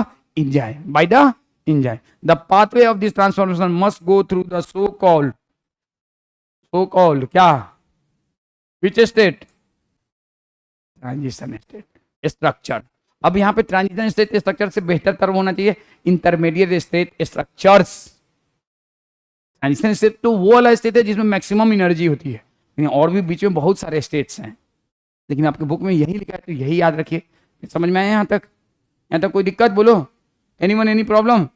Speaker 1: enzyme. The pathway of this transformation must go through the so-called क्या? Which state? Transition state structure. अब यहाँ पे transition state structure से बेहतर term होना चाहिए intermediate state structures. Transition state तो वो वाला स्टेट है जिसमें मैक्सिमम एनर्जी होती है, लेकिन और भी बीच में बहुत सारे स्टेट्स हैं, लेकिन आपके बुक में यही लिखा है तो यही याद रखिए। समझ में आया यहाँ तक? यहाँ तक कोई दिक्कत? बोलो, anyone, any problem?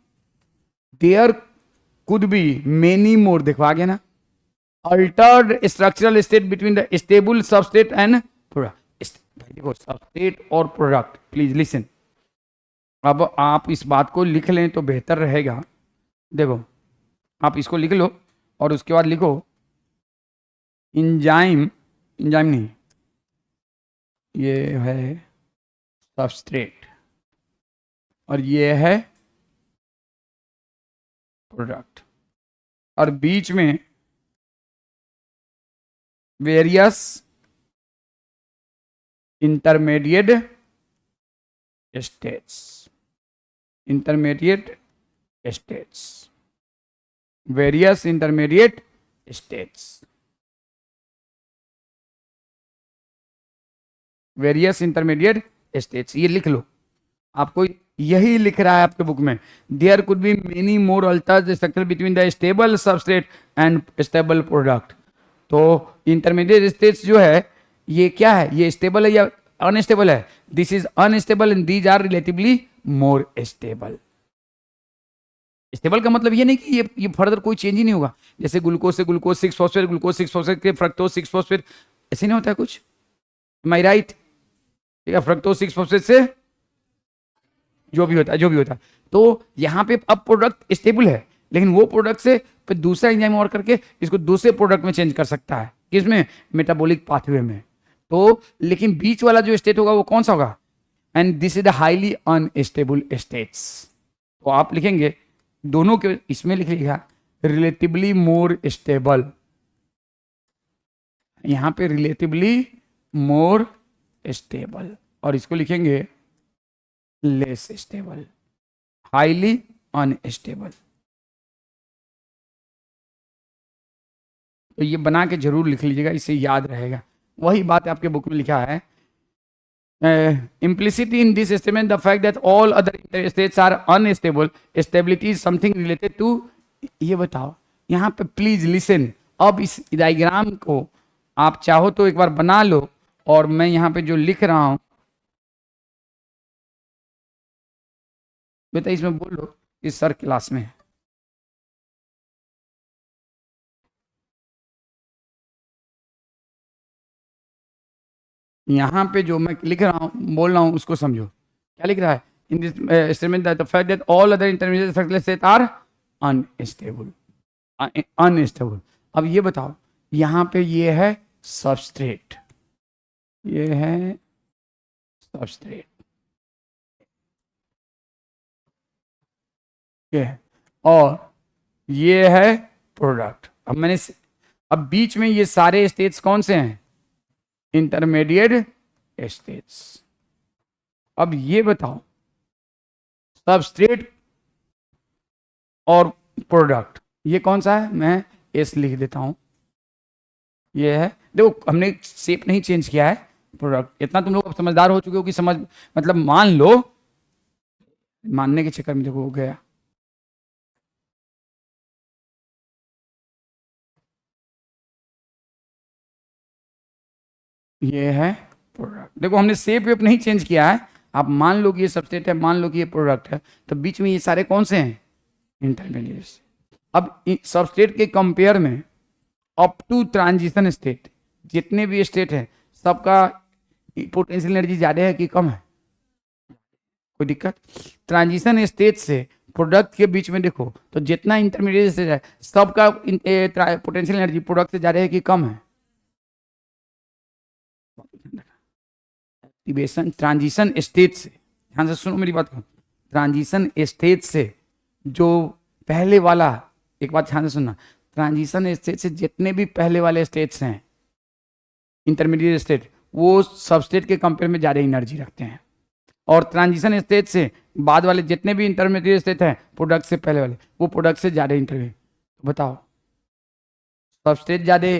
Speaker 1: There could be many more. देखो आ गया ना, altered structural state between the stable substrate and product. देखो सबस्ट्रेट और प्रोडक्ट, प्लीज लिसन। अब आप इस बात को लिख लें तो बेहतर रहेगा। देखो आप इसको लिख लो और उसके बाद लिखो एंजाइम नहीं, ये है सबस्ट्रेट और ये है प्रोडक्ट, और बीच में various intermediate states, various intermediate states. Various intermediate states, ये लिख लो, आपको यही लिख रहा है आपके बुक में। There could be many more alters structure between the stable substrate and stable product. तो इंटरमीडिएट स्टेट्स जो है ये क्या है, ये स्टेबल है या अनस्टेबल है? This is unstable and these are relatively more stable. Stable का मतलब ये नहीं कि ये फर्दर कोई चेंज ही नहीं होगा, जैसे ग्लूकोज से ग्लूकोज 6 फॉस्फेट, ग्लूकोज 6 फॉस्फेट के फ्रक्टोज 6 फॉस्फेट, ऐसे नहीं होता है कुछ। एम आई राइट? ठीक है, फ्रक्टोज 6 फॉस्फेट से जो भी होता है। तो यहाँ पे अब प्रोडक्ट स्टेबल है, लेकिन वो प्रोडक्ट से फिर दूसरा एंजाइम और करके इसको दूसरे प्रोडक्ट में चेंज कर सकता है, किसमें? मेटाबॉलिक पाथवे में। तो लेकिन बीच वाला जो स्टेट होगा वो कौन सा होगा? And this is the highly unstable states. तो आप लिखेंगे दोनों के, इसमें लिख लिखा रिलेटिवली मोर स्टेबल, यहां पे रिलेटिवली मोर स्टेबल, और इसको लिखेंगे लेस स्टेबल, हाईली अनस्टेबल। तो ये बना के जरूर लिख लीजिएगा, इससे याद रहेगा। वही बात आपके बुक में लिखा है, implicit in this statement the fact that all other states are unstable, stability is something related to। ये बताओ यहाँ पे प्लीज लिसन। अब इस डायग्राम को आप चाहो तो एक बार बना लो, और मैं यहाँ पे जो लिख रहा हूं बेटा इसमें बोल लो इस सर क्लास में। यहाँ पे जो मैं लिख रहा हूँ बोल रहा हूँ उसको समझो, क्या लिख रहा है? In this statement that the fact that all other intermediate structural state are unstable, unstable. अब ये बताओ, यहाँ पे ये है सबस्ट्रेट, ये है सबस्ट्रेट, ये है, और ये है प्रोडक्ट। अब बीच में ये सारे स्टेट्स कौन से हैं? Intermediate states. अब ये बताओ सबस्ट्रेट और प्रोडक्ट ये कौन सा है? मैं एस लिख देता हूं, ये है। देखो हमने शेप नहीं चेंज किया है, प्रोडक्ट। इतना तुम लोग अब समझदार हो चुके हो कि समझ मतलब मान लो, मानने के चक्कर में देखो हो गया। ये है प्रोडक्ट। देखो हमने शेप वेप नहीं चेंज किया है, आप मान लो कि ये सबस्ट्रेट है, मान लो कि ये प्रोडक्ट है, तो बीच में ये सारे कौन से हैं? इंटरमीडिएट। अब सबस्ट्रेट के कंपेयर में अप टू ट्रांजिशन स्टेट जितने भी स्टेट है सबका पोटेंशियल एनर्जी ज्यादा है कि कम है? कोई दिक्कत? ट्रांजिशन स्टेट से प्रोडक्ट के बीच में देखो तो जितना इंटरमीडिएट स्टेट है सबका पोटेंशियल एनर्जी प्रोडक्ट से ज्यादा है कि कम है? एक्टिवेशन ट्रांजिशन स्टेट से, ध्यान से सुनो मेरी बात को, ट्रांजिशन स्टेट से जो पहले वाला, एक बात ध्यान से सुनना, ट्रांजिशन स्टेट से जितने भी पहले वाले स्टेट्स हैं इंटरमीडिएट स्टेट, वो सबस्टेट के कंपेयर में ज्यादा एनर्जी रखते हैं, और ट्रांजिशन स्टेट से बाद वाले जितने भी इंटरमीडिएट स्टेट हैं प्रोडक्ट से पहले वाले, वो प्रोडक्ट से ज्यादा इंटरमीडिएट। तो बताओ सबस्टेट ज्यादा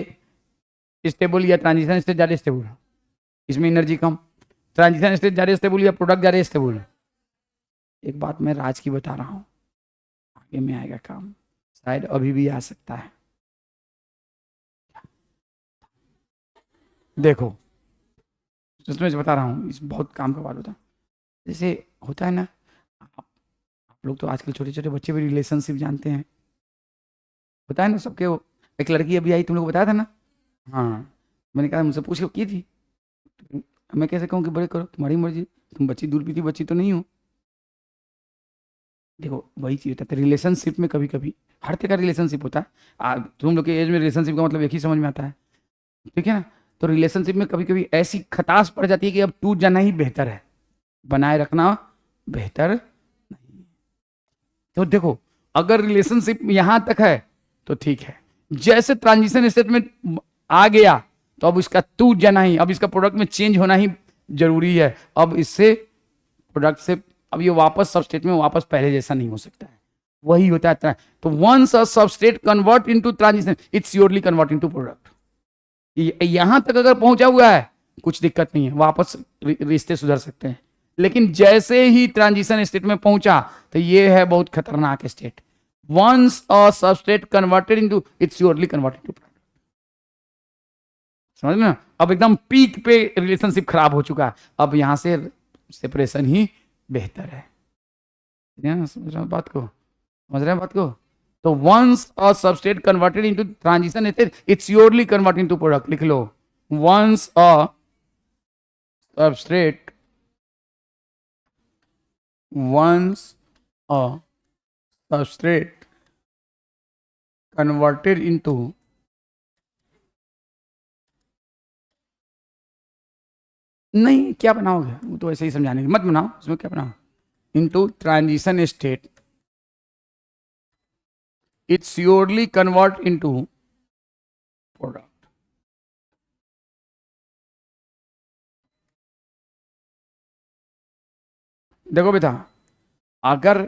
Speaker 1: स्टेबल या ट्रांजिशन स्टेट ज्यादा स्टेबल? इसमें एनर्जी कम। ट्रांजिशन स्टेट ज्यादा स्टेबल या प्रोडक्ट ज्यादा स्टेबल? एक बात मैं राज की बता रहा हूं, आगे में आएगा काम, शायद अभी भी आ सकता है। देखो उसमें बता रहा हूँ, इस बहुत काम का बात होता है। जैसे होता है ना, आप लोग तो आजकल छोटे छोटे बच्चे भी रिलेशनशिप जानते हैं, होता है ना सबके। एक लड़की अभी आई, तुम लोग बताया था ना? हाँ, मैंने कहा मुझसे पूछ के की थी, मैं कैसे कहूँ कि बड़े करो, तुम्हारी मर्जी, तुम बच्ची दूध पीती बच्ची तो नहीं हो। देखो वही चीज होता है रिलेशनशिप में, कभी कभी हर तरह का रिलेशनशिप होता है। तुम लोग के एज में रिलेशनशिप का मतलब एक ही समझ में आता है, ठीक है ना? तो रिलेशनशिप में कभी कभी ऐसी खटास पड़ जाती है कि अब टूट जाना ही बेहतर है, बनाए रखना बेहतर नहीं। तो देखो अगर रिलेशनशिप यहां तक है तो ठीक है, जैसे ट्रांजिशन स्टेट में आ गया तो अब इसका टूट जाना ही, अब इसका प्रोडक्ट में चेंज होना ही जरूरी है। अब इससे प्रोडक्ट से अब ये वापस सबस्टेट में वापस पहले जैसा नहीं हो सकता है, वही होता है। तो once a substrate convert into transition it's surely convert into product. यहां तक अगर पहुंचा हुआ है कुछ दिक्कत नहीं है, वापस रिश्ते सुधर सकते हैं। लेकिन जैसे ही ट्रांजिशन स्टेट में पहुंचा तो ये है बहुत खतरनाक state. Once a substrate converted into it's surely converted to, समझ में? अब एकदम पीक पे रिलेशनशिप खराब हो चुका है, अब यहां से सेपरेशन ही बेहतर है। समझ रहे हैं बात को? समझ रहे हैं बात को? तो once a substrate converted into transition state it's surely converted into product. लिख लो, once a substrate once a substrate converted into नहीं, क्या बनाओगे? वो तो ऐसे ही समझाने की, मत बनाओ उसमें, क्या बनाओ? Into transition state it surely convert into product. देखो बेटा, अगर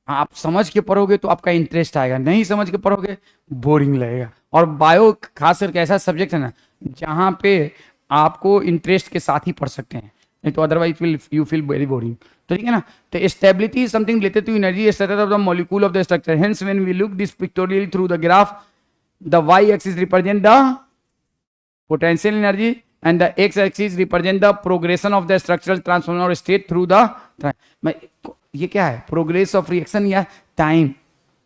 Speaker 1: आप समझ के पढ़ोगे तो आपका इंटरेस्ट आएगा, नहीं समझ के पढ़ोगे बोरिंग लगेगा। और बायो खास करके ऐसा सब्जेक्ट है ना जहाँ पे आपको इंटरेस्ट के साथ ही पढ़ सकते हैं, नहीं तो otherwise you feel very boring. तो ठीक है ना? तो stability is something related to energy structure of the molecule of the structure. Hence when we look this pictorially through the graph, the Y axis represent the potential energy and the x axis represent the progression of the structural transformation or state through the ये क्या है? Progress of reaction या time,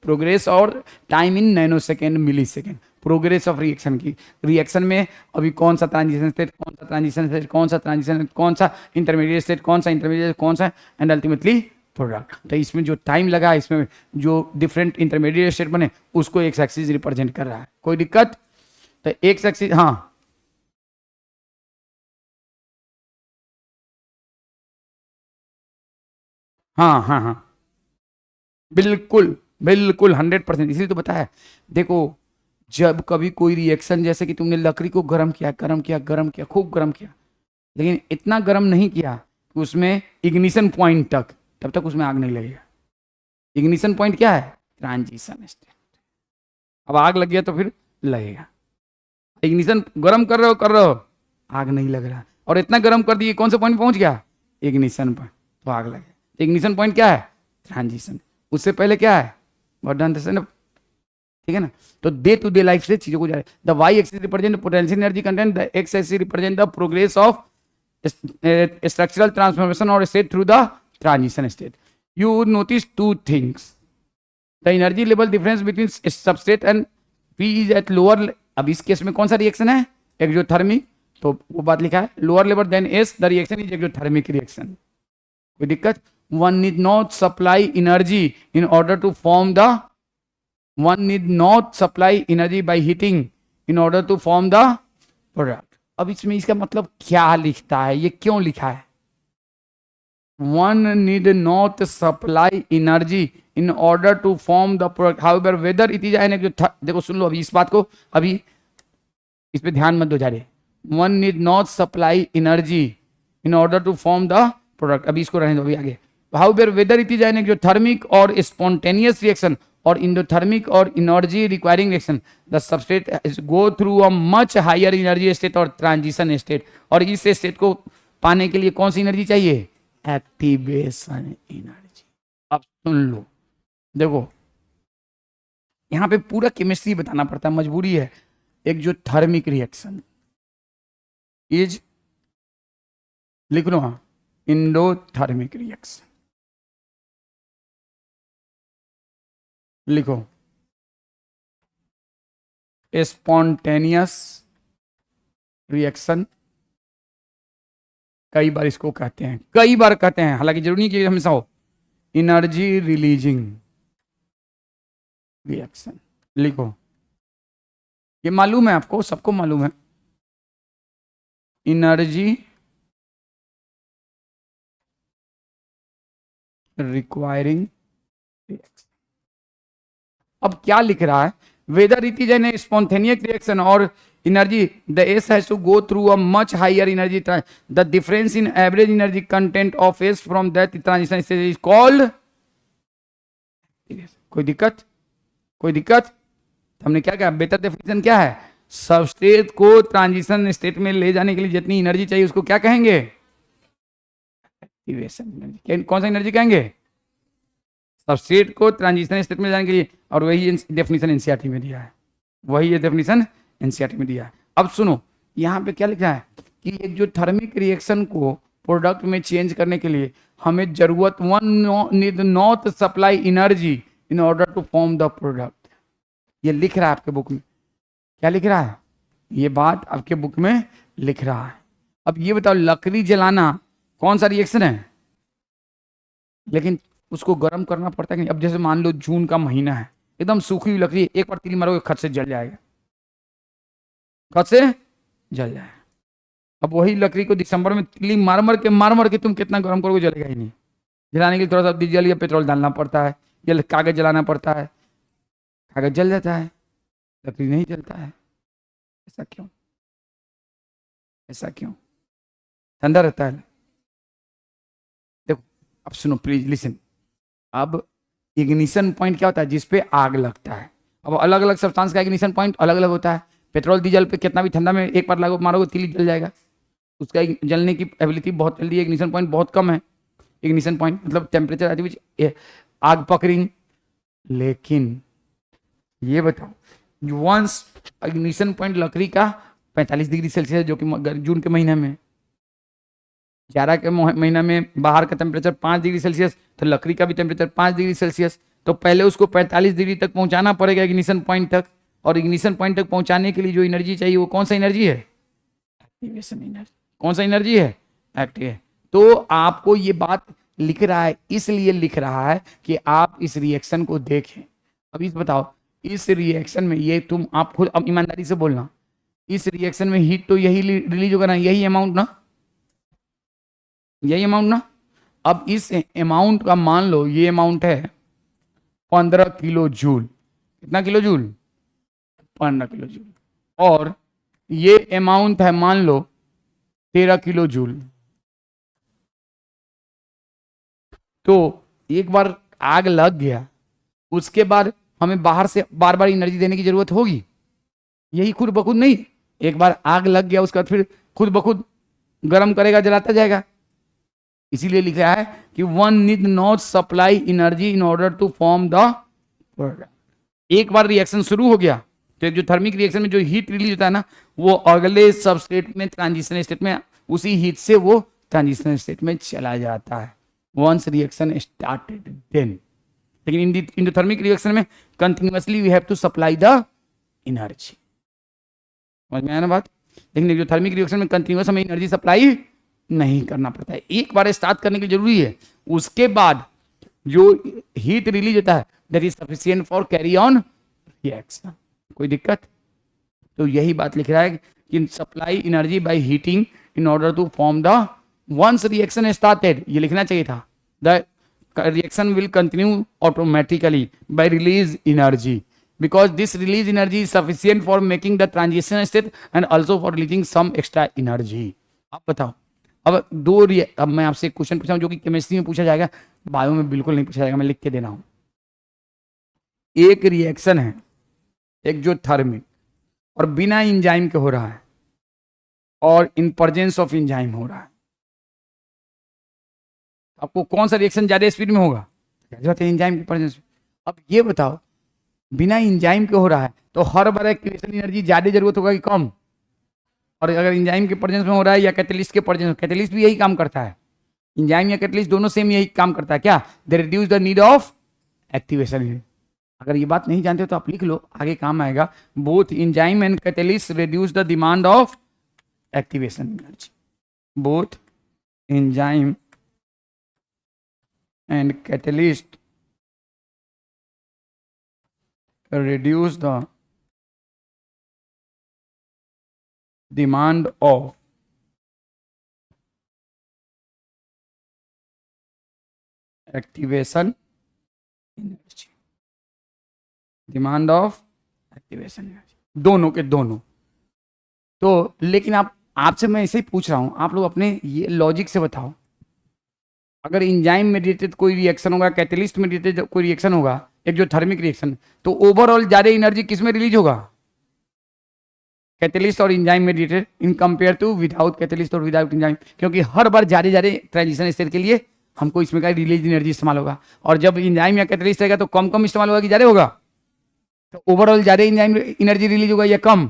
Speaker 1: progress और time in nanosecond millisecond, progress of reaction की। Reaction में अभी कौन सा ट्रांजिशन स्टेट, कौन सा ट्रांजिशन स्टेट, कौन सा ट्रांजिशन, कौन सा इंटरमीडिएट स्टेट, कौन सा इंटरमीडिएट, कौन सा, एंड अल्टीमेटली प्रोडक्ट। तो इसमें जो टाइम लगा, इसमें जो डिफरेंट इंटरमीडिएट स्टेट बने, उसको एक्स एक्सिस रिप्रेजेंट कर रहा है। कोई दिक्कत? तो एक्स एक्सिस, हाँ हाँ हाँ हाँ, बिल्कुल बिल्कुल 100%, इसलिए तो बताया। देखो, जब कभी कोई रिएक्शन, जैसे कि तुमने लकड़ी को गर्म किया, गर्म किया, गर्म किया, खूब गर्म किया, लेकिन इतना गर्म नहीं किया कि उसमें इग्निशन पॉइंट तक, तब तक उसमें आग नहीं लगेगा। इग्निशन पॉइंट क्या है? Transition state. अब आग लग गया तो फिर लगेगा। इग्निशन गर्म कर रहे हो, आग नहीं लग रहा, और इतना गर्म कर दिए, कौन से पॉइंट पहुंच गया? इग्निशन पर, तो आग लगे। इग्निशन पॉइंट क्या है? ट्रांजिशन। उससे पहले क्या है? ठीक है ना? तो डे टू डे लाइफ से चीजों को जा रहे। The Y axis represent potential energy content, the X axis represent the progress of structural transformation और state through the transition state. You notice two things, the energy level difference between substrate and P is at lower. अब इस case में कौन सा reaction है? Exothermic, तो वो बात लिखा है lower level than S, the reaction is exothermic reaction. कोई दिक्कत? one need not supply energy in order to form the one need not supply energy by heating in order to form the product। अब इसमें इसका मतलब क्या लिखता है, ये क्यों लिखा है? one need not supply energy in order to form the product, however whether it is an देखो सुन लो अभी इस बात को, अभी इस पे ध्यान मत दो जा रहे। one need not supply energy in order to form the product, अभी इसको रहने दो, अभी आगे। However, whether it is an exothermic or spontaneous reaction or endothermic or energy requiring reaction, the substrate is go through a much higher energy state और transition state। और इस state को पाने के लिए कौन सी एनर्जी चाहिए? Activation energy. अब सुन लो, देखो यहां पे पूरा केमिस्ट्री बताना पड़ता है, मजबूरी है। एक्सोथर्मिक रिएक्शन इज, लिख लो हाँ, एंडोथर्मिक रिएक्शन लिखो, स्पॉन्टेनियस रिएक्शन कई बार इसको कहते हैं, कई बार कहते हैं, हालांकि जरूरी नहीं कि हमेशा हो। एनर्जी रिलीजिंग रिएक्शन लिखो, ये मालूम है आपको, सबको मालूम है। Energy requiring reaction. अब क्या लिख रहा है? Whether it is an spontaneous reaction और energy, the S has to go through a much higher energy, the difference in average energy content of S from that transition stage is called। कोई दिक्कत? कोई दिक्कत? हमने क्या कहा? बेहतर definition क्या है? सबस्ट्रेट को ट्रांजिशन स्टेट में ले जाने के लिए जितनी एनर्जी चाहिए उसको क्या कहेंगे? Activation energy. कौन सा एनर्जी कहेंगे? सबस्ट्रेट को ट्रांजिशन स्टेट में जाने के लिए। और वही डेफिनेशन एनसीईआरटी में दिया है, वही ये डेफिनेशन एनसीईआरटी में दिया है। अब सुनो यहाँ पे क्या लिखा है कि एक जो थर्मिक रिएक्शन को प्रोडक्ट में चेंज करने के लिए हमें जरूरत need not supply energy in order to form the product. ये लिख रहा है आपके बुक में। क्या लिख रहा है? ये बात आपके बुक में लिख रहा है। अब ये बताओ, लकड़ी जलाना कौन सा रिएक्शन है? लेकिन उसको गर्म करना पड़ता है कि अब जैसे मान लो जून का महीना है, एकदम सूखी हुई लकड़ी, एक बार तीली मारोगे खत से जल जाएगा, खत से जल जाएगा। अब वही लकड़ी को दिसंबर में तीली मार मार के तुम कितना गर्म करोगे, जलेगा ही नहीं। जलाने के लिए थोड़ा सा डीजल या पेट्रोल डालना पड़ता है या कागज जलाना पड़ता है, कागज जल जाता है, लकड़ी नहीं जलता है। ऐसा क्यों? ऐसा क्यों? ठंडा रहता है। देखो अब सुनो प्लीज लिसन। अब इग्निशन पॉइंट क्या होता है? जिसपे आग लगता है। अब अलग अलग सब्सटेंस का इग्निशन पॉइंट अलग अलग होता है। पेट्रोल डीजल पे कितना भी ठंडा में एक बार लागू मारोगे तीली जल जाएगा, उसका जलने की एबिलिटी बहुत जल्दी है, इग्निशन पॉइंट बहुत कम है। इग्निशन पॉइंट मतलब टेम्परेचर एट विच आग पकड़ी। लेकिन ये बताओ, वंस इग्निशन पॉइंट लकड़ी का 45 डिग्री सेल्सियस, जो कि जून के महीने में, जाड़ा के महीना में बाहर का टेम्परेचर 5 डिग्री सेल्सियस, तो लकड़ी का भी टेम्परेचर 5 डिग्री सेल्सियस। तो पहले उसको 45 डिग्री तक पहुंचाना पड़ेगा इग्निशन पॉइंट तक, और इग्निशन पॉइंट तक पहुंचाने के लिए जो एनर्जी चाहिए वो कौन सा एनर्जी है? Activation energy. कौन सा एनर्जी है? एक्टिव। तो आपको ये बात लिख रहा है, इसलिए लिख रहा है कि आप इस रिएक्शन को देखें। अब इस बताओ, इस रिएक्शन में ये तुम आप खुद अब ईमानदारी से बोलना, इस रिएक्शन में हीट तो यही रिलीज होगा ना, यही अमाउंट ना, यही अमाउंट ना। अब इस अमाउंट का मान लो ये अमाउंट है 15 किलो जूल। कितना किलो जूल? 15 kilo joule. और ये अमाउंट है मान लो 13 किलो जूल। तो एक बार आग लग गया, उसके बाद हमें बाहर से बार बार एनर्जी देने की जरूरत होगी? यही खुद बखुद नहीं। एक बार आग लग गया उसके बाद फिर खुद बखुद गर्म करेगा, जलाता जाएगा। इसीलिए लिखा है कि one need not supply energy in order to form the product. एक बार रिएक्शन शुरू हो गया तो जो थर्मिक रिएक्शन में जो हीट रिलीज होता है ना, वो अगले सबस्टेट में ट्रांजिशन स्टेट में उसी हीट से वो ट्रांजिशन स्टेट में चला जाता है। Once reaction started then. लेकिन इन द थर्मिक रिएक्शन में continuously we have to supply the energy. समझ में आया ना बात? लेकिन जो थर्मिक रिएक्शन में कंटिन्यूअस हमें एनर्जी सप्लाई नहीं करना पड़ता है, एक बार स्टार्ट करने के लिए जरूरी है। उसके बाद जो हीट रिलीज होता है that is sufficient for carry on reaction. कोई दिक्कत? तो यही बात लिख रहा है कि supply energy by heating in order to form the once reaction started. ये लिखना चाहिए था, the reaction will continue automatically by release energy because this release energy is sufficient for making the transition state and also for releasing some extra energy। आप बताओ, अब अब मैं आपसे एक क्वेश्चन पूछा हूं जो कि केमिस्ट्री में पूछा जाएगा, बायो में बिल्कुल नहीं पूछा जाएगा, मैं लिख के देना हूं। एक रिएक्शन है, एक जो थर्मिक और बिना इंजाइम के हो रहा है और इन प्रेजेंस ऑफ इंजाइम हो रहा है, आपको कौन सा रिएक्शन ज्यादा स्पीड में होगा? इंजाइम के प्रेजेंस। अब ये बताओ, बिना इंजाइम के हो रहा है तो हर बार एक्टिवेशन एनर्जी ज्यादा जरूरत होगा कि कम? और अगर इंजाइम के प्रेजेंस में हो रहा है या कैटलिस्ट के प्रेजेंस, कैटलिस्ट भी यही काम करता है, इंजाइम या कैटलिस्ट दोनों सेम यही काम करता है क्या? They reduce the need of activation. अगर ये बात नहीं जानते हो तो आप लिख लो, आगे काम आएगा। Both enzyme and catalyst reduce the demand of activation energy. Both enzyme and catalyst reduce the demand of activation energy। Demand of activation energy दोनों के दोनों। तो लेकिन आपसे मैं ऐसे ही पूछ रहा हूं, आप लोग अपने ये लॉजिक से बताओ, अगर इंजाइम मेडिएटेड कोई रिएक्शन होगा, कैटलिस्ट मेडिएटेड कोई रिएक्शन होगा, एक जो थर्मिक रिएक्शन, तो ओवरऑल ज्यादा एनर्जी किस में रिलीज होगा? कैटेलिस्ट और enzyme mediated in compare to without catalyst और विदाउट इंजाइम, क्योंकि हर बार जारे जारे ट्रांजिशन स्टेट के लिए हमको इसमें का रिलीज एनर्जी इस्तेमाल होगा, और जब इंजाइम या कैटेलिस्ट रहेगा तो कम कम इस्तेमाल होगा कि ज्यादा होगा, तो ओवरऑल ज्यादा इंजाइम एनर्जी रिलीज होगा या कम,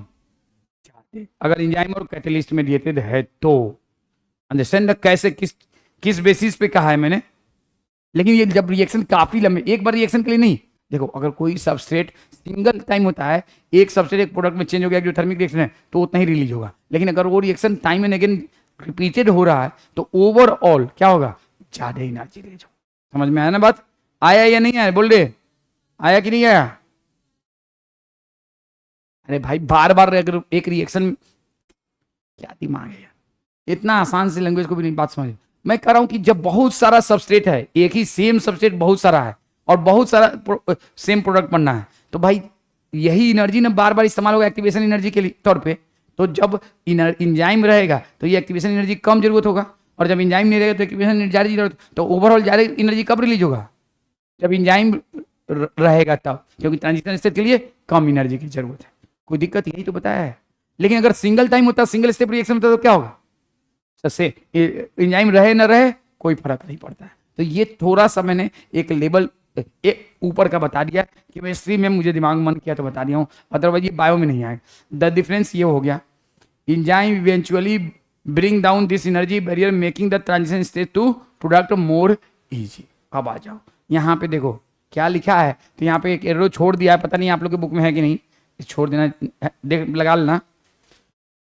Speaker 1: अगर इंजाइम और कैटेलिस्ट मेडिएटेड है तो। अंडरस्टैंड कैसे किस किस बेसिस पे कहा है मैंने। लेकिन ये जब रिएक्शन काफी लंबे, एक बार रिएक्शन के लिए नहीं, देखो अगर कोई सबस्ट्रेट सिंगल टाइम होता है, एक सबस्ट्रेट एक प्रोडक्ट में चेंज हो गया जो थर्मिक रिएक्शन है, तो उतना ही रिलीज होगा। लेकिन अगर वो reaction time and again repeated हो रहा है तो ओवरऑल क्या होगा, ज्यादा एनर्जी रिलीज होगा। समझ में आया ना बात? आया या नहीं आया बोल रहे, आया कि नहीं आया? अरे भाई बार बार अगर एक रिएक्शन, क्या दिमाग है यार, इतना आसान से लैंग्वेज को भी नहीं बात समझ। मैं कह रहा हूं कि जब बहुत सारा सबस्ट्रेट है, एक ही सेम सबस्ट्रेट बहुत सारा है और बहुत सारा सेम प्रोडक्ट बनना है, तो भाई यही एनर्जी ना बार बार इस्तेमाल होगा एक्टिवेशन एनर्जी के लिए तौर पे। तो जब इंजाइम रहेगा तो ये एक्टिवेशन एनर्जी कम जरूरत होगा, और जब इंजाइम नहीं रहेगा तो एक्टिवेशन एनर्जी ज्यादा जरूरत, तो ओवरऑल ज्यादा एनर्जी कब रिलीज होगा, जब इंजाइम रहेगा तब, क्योंकि ट्रांजिशन स्टेट के लिए कम एनर्जी की जरूरत है। कोई दिक्कत, यही तो बताया है। लेकिन अगर सिंगल टाइम होता, सिंगल स्टेप रिएक्शन होता तो क्या होगा, से इंजाइम रहे ना रहे कोई फर्क नहीं पड़ता है। तो ये थोड़ा सा मैंने एक लेवल एक ऊपर का बता दिया, केमिस्ट्री में मुझे दिमाग मन किया तो बता दिया हूँ, अदरवाइज ये बायो में नहीं आएगा। द डिफरेंस ये हो गया, enzyme eventually bring down this energy barrier making the transition stage to product more easy. अब आ जाओ यहाँ पे, देखो क्या लिखा है, तो यहाँ पे एक एरो छोड़ दिया है, पता नहीं आप लोग के बुक में है कि नहीं, छोड़ देना, देख लगा लेना।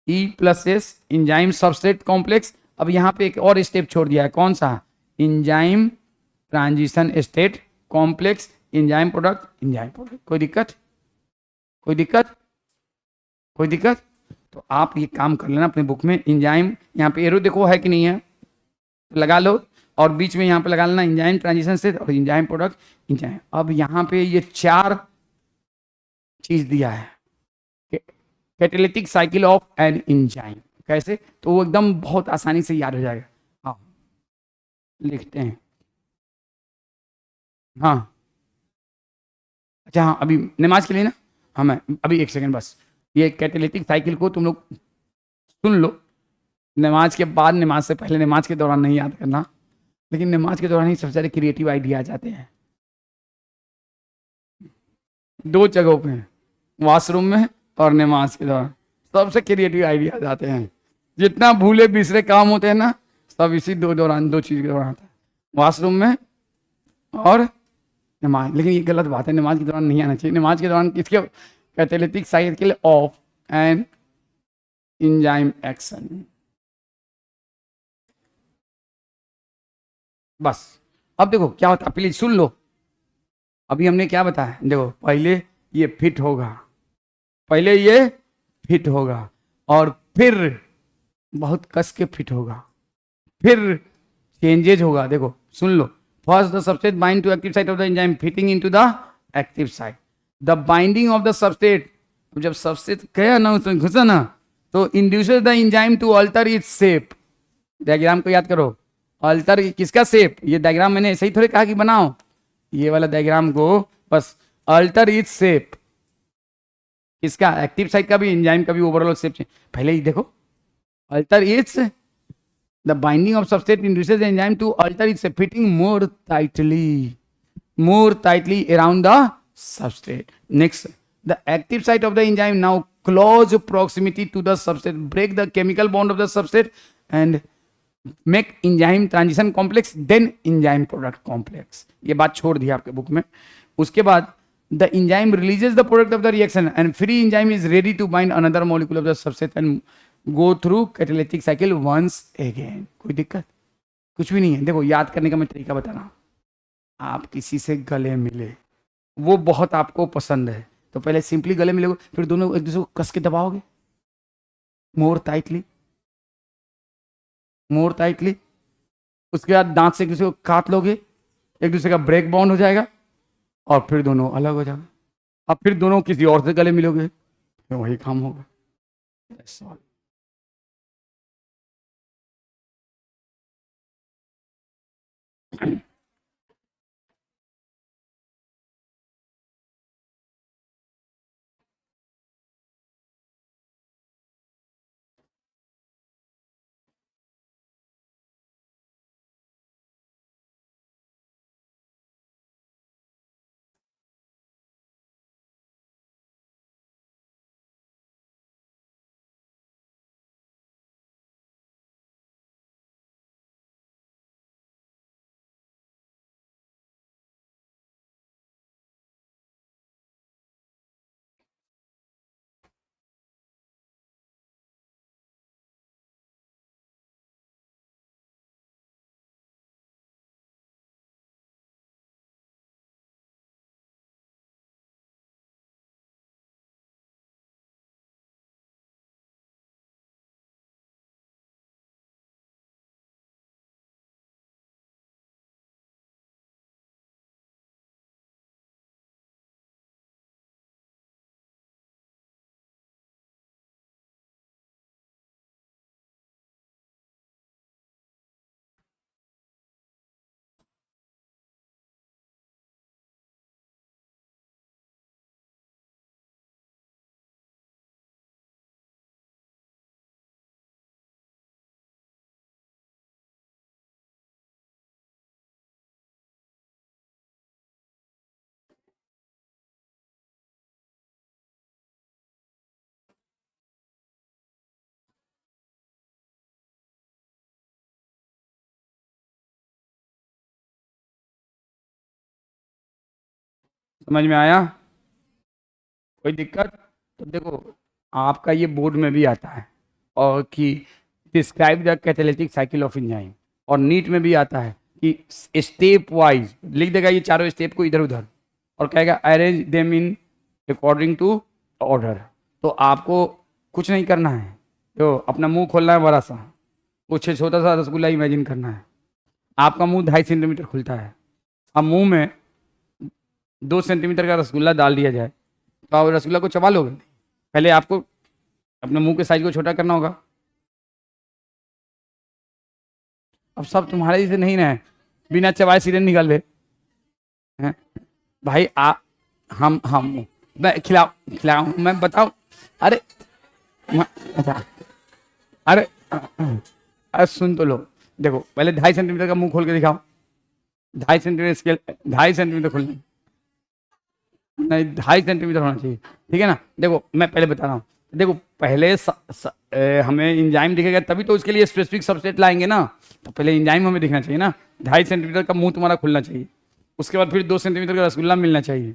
Speaker 1: E plus S enzyme substrate complex. अब यहाँ पे एक और स्टेप छोड़ दिया है, कौन सा, enzyme transition state complex enzyme product enzyme product. कोई दिक्कत, कोई दिक्कत, कोई दिक्कत? तो आप ये काम कर लेना अपने बुक में, इंजाइम यहाँ पे एरो देखो है कि नहीं है, तो लगा लो, और बीच में यहाँ पे लगा लेना इंजाइम ट्रांजिशन स्टेट और इंजाइम प्रोडक्ट इंजाइम। अब यहाँ पे ये चार चीज दिया है, catalytic cycle of an enzyme, कैसे, तो वो एकदम बहुत आसानी से याद हो जाएगा। हाँ लिखते हैं, हाँ अच्छा हाँ अभी नमाज के लिए ना, हाँ मैं अभी एक सेकंड बस, ये कैटेलिटिक साइकिल को तुम लोग सुन लो, नमाज के बाद, नमाज से पहले, नमाज के दौरान नहीं याद करना, लेकिन नमाज के दौरान ही सबसे सारे क्रिएटिव आइडिया आ जाते हैं। दो जगहों पे, वॉशरूम में और नमाज के दौरान सबसे क्रिएटिव आइडिया आ जाते हैं। जितना भूले बिसरे काम होते हैं ना, सब इसी दो दौरान, दो चीज के दौरान आता है, वॉशरूम में और नमाज। लेकिन ये गलत बात है, नमाज के दौरान नहीं आना चाहिए। नमाज के दौरान किसके, catalytic cycle of an enzyme action. बस अब देखो क्या होता है, प्लीज सुन लो। अभी हमने क्या बताया, देखो पहले ये फिट होगा, पहले ये फिट होगा, और फिर बहुत कस के फिट होगा, फिर चेंजेज होगा। देखो सुन लो, first the substrate bind to active site of the enzyme fitting into the active site, the binding of the substrate, जब सबस्ट्रेट गया ना उसमें घुसा ना, तो induces the enzyme to alter its shape. Diagram को याद करो, अल्टर किसका शेप, ये डायग्राम मैंने ऐसे ही थोड़े कहा कि बनाओ, ये वाला डायग्राम को बस अल्टर इट्स शेप, किसका, एक्टिव साइट का भी एंजाइम का भी ओवरऑल शेप पहले ही देखो, alter it's the binding of substrate induces the enzyme to alter its fitting more tightly around the substrate. Next, the active site of the enzyme now close proximity to the substrate break the chemical bond of the substrate and make enzyme transition complex, then enzyme product complex. ये बात छोड़ दी आपके book में। उसके बाद the enzyme releases the product of the reaction and free enzyme is ready to bind another molecule of the substrate and go through catalytic cycle once again. कोई दिक्कत कुछ भी नहीं है। देखो याद करने का मैं तरीका बता रहा हूँ, आप किसी से गले मिले, वो बहुत आपको पसंद है, तो पहले सिंपली गले मिलोगे, फिर दोनों एक दूसरे को कस के दबाओगे मोर टाइटली, मोर टाइटली। उसके बाद दांत से एक दूसरे को काट लोगे, एक दूसरे का ब्रेक बाउंड हो जाएगा, और फिर दोनों अलग हो जाओगे। अब फिर दोनों किसी और से गले मिलोगे, तो वही काम होगा। That's all. समझ में आया? कोई दिक्कत? तो देखो आपका ये बोर्ड में भी आता है और कि describe the catalytic cycle of enzyme, और नीट में भी आता है कि स्टेप वाइज लिख देगा ये चारों स्टेप को इधर उधर और कहेगा arrange them in according to order. तो आपको कुछ नहीं करना है, तो अपना मुंह खोलना है बड़ा सा, कुछ छोटा सा रसगुल्ला इमेजिन करना है। आपका मुंह 2.5 सेंटीमीटर खुलता है, अब मुंह में 2 सेंटीमीटर का रसगुल्ला डाल दिया जाए तो आप रसगुल्ला को चबा लोगे? पहले आपको अपने मुंह के साइज को छोटा करना होगा। अब सब तुम्हारे जैसे नहीं ना है, बिना चबाए सीधे निकाल दे हैं भाई। हम मैं खिलाऊं मैं बताऊं? अरे अच्छा, अरे अरे सुन तो लो, देखो पहले 2.5 सेंटीमीटर का मुंह खोल के दिखाओ। 2.5 सेंटीमीटर स्केल, 2.5 सेंटीमीटर खोलना नहीं, 2.5 सेंटीमीटर होना चाहिए, ठीक है ना? देखो मैं पहले बता रहा हूँ, देखो पहले हमें इंजाइम दिखेगा तभी तो उसके लिए स्पेसिफिक सबस्ट्रेट लाएंगे ना, तो पहले इंजाइम हमें दिखना चाहिए ना। 2.5 सेंटीमीटर का मुंह तुम्हारा खुलना चाहिए, उसके बाद फिर 2 सेंटीमीटर का रसगुल्ला मिलना चाहिए,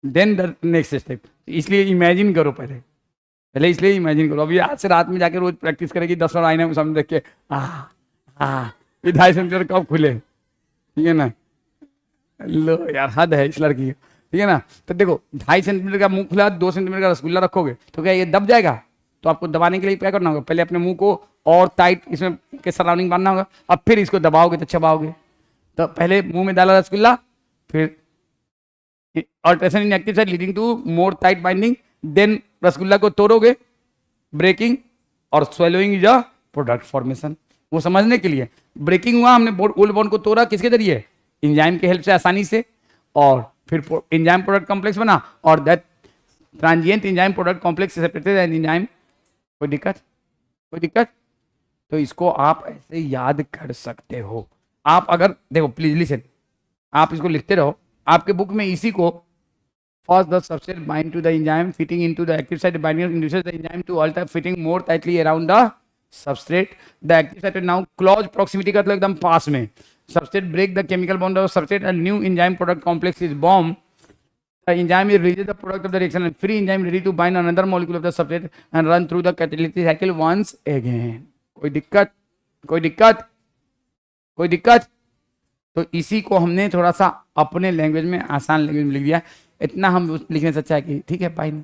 Speaker 1: देन द नेक्स्ट स्टेप। इसलिए इमेजिन करो पहले, इसलिए इमेजिन करो। अभी आज से रात में जाके रोज प्रैक्टिस करेगी 10 बार आईने में सामने देख के ये 2.5 सेंटीमीटर कब खुले, ठीक है ना? लो यार हद है इस लड़की की, ठीक है ना? तो देखो 2.5 सेंटीमीटर का मुंह खुला, 2 सेंटीमीटर का रसगुल्ला रखोगे तो क्या ये दब जाएगा? तो आपको दबाने के लिए क्या करना होगा? पहले अपने मुंह को और टाइट इसमें के सराउंडिंग बांधना होगा, अब फिर इसको दबाओगे तो चबाओगे। तो पहले मुंह में डाला रसगुल्ला, फिर alteration in active site leading to more tight binding, then rasgulla को तोड़ोगे, ब्रेकिंग, और swallowing is a product formation. वो समझने के लिए ब्रेकिंग हुआ, हमने ओल्ड बॉन्ड को तोड़ा किसके जरिए? इंजाइम के हेल्प से आसानी से, और फिर इंजाइम प्रोडक्ट कॉम्प्लेक्स बना, और that transient enzyme product complex से सेपरेटेड एन इंजाइम। कोई दिक्कत? कोई दिक्कत? तो इसको आप ऐसे याद कर सकते हो। आप अगर देखो प्लीज लिसन, आप इसको लिखते रहो, आपके बुक में इसी को first the substrate bind to the enzyme fitting into the active site binding induces the enzyme to alter fitting more tightly around the substrate. The active site is now close proximity का मतलब एकदम पास में। Substrate break the chemical bond of substrate and new enzyme product complex is formed. The enzyme is releases the product of the reaction and free enzyme ready to bind another molecule of the substrate and run through the catalytic cycle once again. कोई दिक्कत? कोई दिक्कत? कोई दिक्कत? तो इसी को हमने थोड़ा सा अपने लैंग्वेज में, आसान लैंग्वेज में लिख दिया। इतना हम लिखने से अच्छा है कि ठीक है पाइन।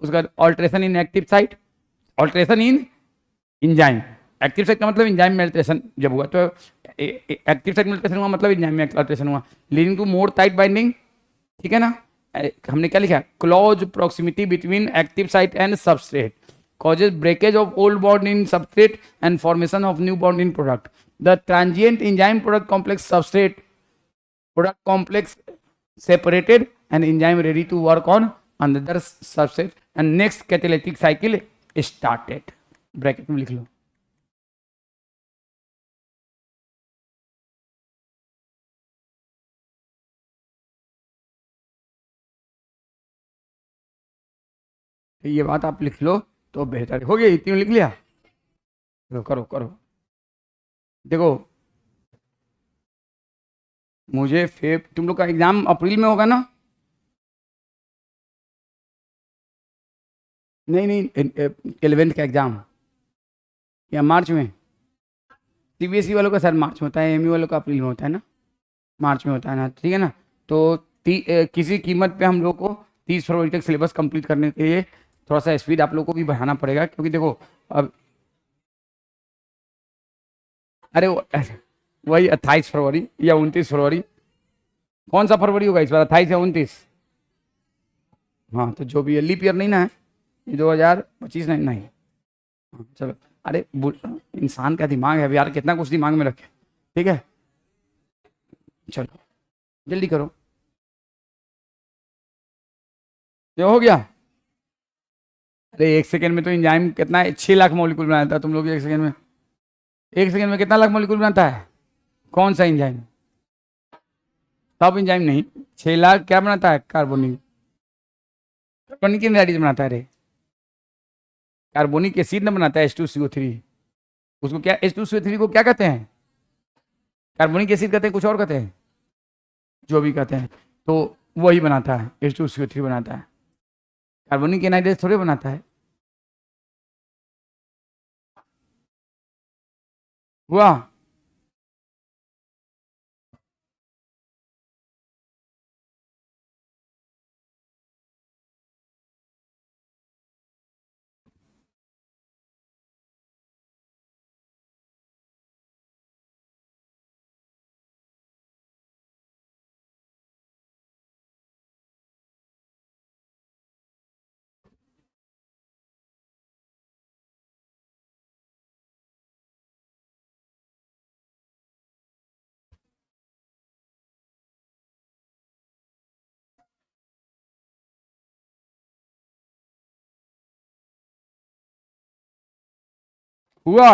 Speaker 1: उसके बाद ऑल्ट्रेशन इन एक्टिव साइट, ऑल्ट्रेशन इन इंजाइम। एक्टिव साइट का मतलब इंजाइम में अल्ट्रेशन जब हुआ, तो एक्टिव साइट में अल्ट्रेशन हुआ मतलब इंजाइम में अल्ट्रेशन हुआ, leading to more tight binding, ठीक है ना? हमने क्या लिखा? Close proximity between active site and substrate causes breakage of old bond in substrate and formation of new bond in product. The transient enzyme product complex substrate product complex separated and enzyme ready to work on another substrate and next catalytic cycle started. Bracket में लिख लो। ये बात आप लिख लो तो बेहतर हो गया। इतनी लिख लिया? करो करो करो। देखो मुझे तुम लोग का एग्जाम अप्रैल में होगा ना? नहीं नहीं, 11th का एग्जाम या मार्च में? सीबीएसई वालों का सर मार्च में होता है, एमयू वालों का अप्रैल में होता है ना? मार्च में होता है ना, ठीक है ना? तो किसी कीमत पे हम लोग को 30 फरवरी तक सिलेबस कंप्लीट करने के लिए थोड़ा सा स्पीड आप लोग को भी बढ़ाना पड़ेगा, क्योंकि देखो अब अरे वही 28 फरवरी या 29 फरवरी, कौन सा फरवरी होगा इस बार, 28 या 29? हाँ तो जो भी है, लीप ईयर नहीं ना है ये, 2025 नहीं। हाँ, चलो। अरे इंसान का दिमाग है यार, कितना कुछ दिमाग में रखे, ठीक है? चलो जल्दी करो। ये हो गया? अरे 1 सेकेंड में तो इंजाइम कितना है, 6 लाख मॉलिक्यूल बनाता है। तुम लोग 1 सेकेंड में, 1 सेकेंड में कितना लाख मॉलिक्यूल बनाता है? कौन सा इंजाइम? सब इंजाइम नहीं, 6 लाख क्या बनाता है? कार्बोनिक, कार्बोनिक एनजाइम बनाता है। अरे कार्बोनिक एसिड न बनाता है, H2CO3। उसको क्या, H2CO3 को क्या कहते हैं? कार्बोनिक एसिड कहते हैं, कुछ और कहते हैं, जो भी कहते हैं। तो वही बनाता है, H2CO3 बनाता है, कार्बनिक एनहाइड्रेस थोड़े बनाता है। हुआ? हुआ?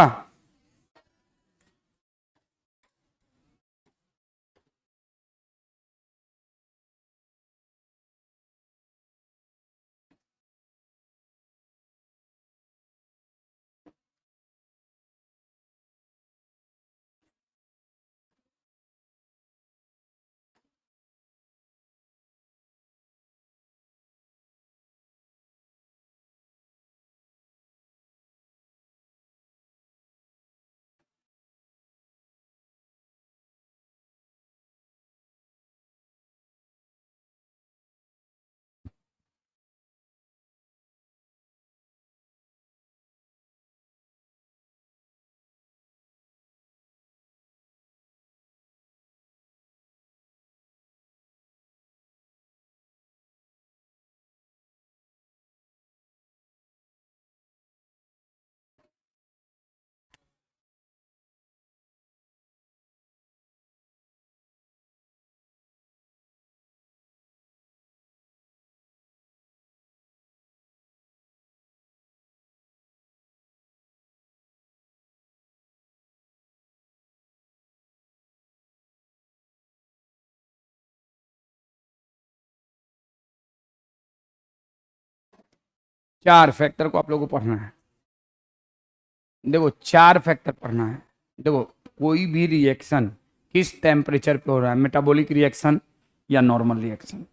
Speaker 1: चार फैक्टर को आप लोगों को पढ़ना है। देखो, चार फैक्टर पढ़ना है। देखो, कोई भी रिएक्शन किस टेम्परेचर पे हो रहा है, मेटाबॉलिक रिएक्शन या नॉर्मल रिएक्शन,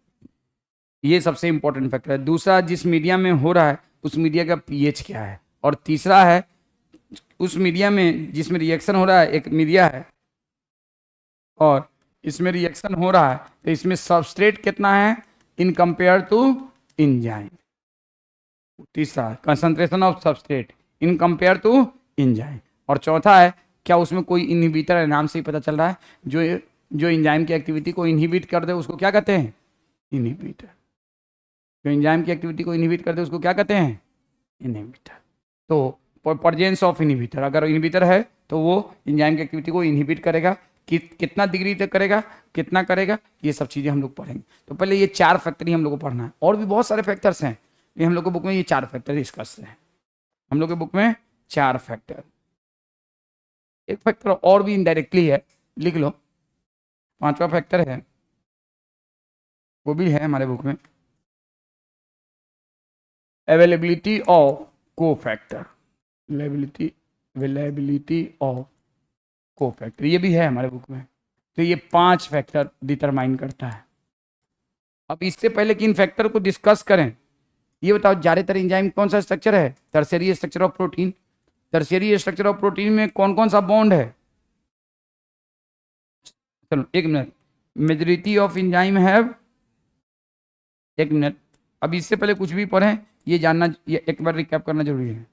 Speaker 1: ये सबसे इंपॉर्टेंट फैक्टर है। दूसरा, जिस मीडिया में हो रहा है उस मीडिया का पीएच क्या है। और तीसरा है, उस मीडिया में जिसमें रिएक्शन हो रहा है, एक मीडिया है और इसमें रिएक्शन हो रहा है, तो इसमें सबस्ट्रेट कितना है इन कंपेयर टू एंजाइम। तीसरा, concentration of substrate in compare to enzyme. और चौथा है, क्या उसमें कोई इनहिबिटर है, नाम से ही पता चल रहा है, जो एंजाइम की एक्टिविटी को इनहिबिट कर दे उसको क्या कहते हैं, इनहिबिटर। जो एंजाइम की एक्टिविटी को इनहिबिट कर दे उसको क्या कहते हैं, इनहिबिटर। तो प्रेजेंस ऑफ इनहिबिटर, अगर इनहिबिटर है तो वो एंजाइम की एक्टिविटी को इनहिबिट करेगा, कितना डिग्री तक करेगा, कितना करेगा, ये सब चीज़ें हम लोग पढ़ेंगे। तो पहले ये चार फैक्टर ही हम लोग को पढ़ना है। और भी बहुत सारे फैक्टर्स हैं, ये हम लोग को बुक में ये चार फैक्टर डिस्कस है। हम लोग के बुक में चार फैक्टर, एक फैक्टर और भी इनडायरेक्टली है, लिख लो। पांचवा फैक्टर है, वो भी है हमारे बुक में, availability of cofactor. Availability of cofactor, ये भी है हमारे बुक में। तो ये पांच फैक्टर डिटरमाइन करता है। अब इससे पहले कि इन फैक्टर को डिस्कस करें, ये बताओ, ज्यादातर एंजाइम कौन सा स्ट्रक्चर है, tertiary structure of protein. Tertiary structure of protein में कौन कौन सा बॉन्ड है, चलो एक minute, majority of enzyme have, एक मिनट, अब इससे पहले कुछ भी पढ़ें ये जानना, ये एक बार रिकैप करना जरूरी है।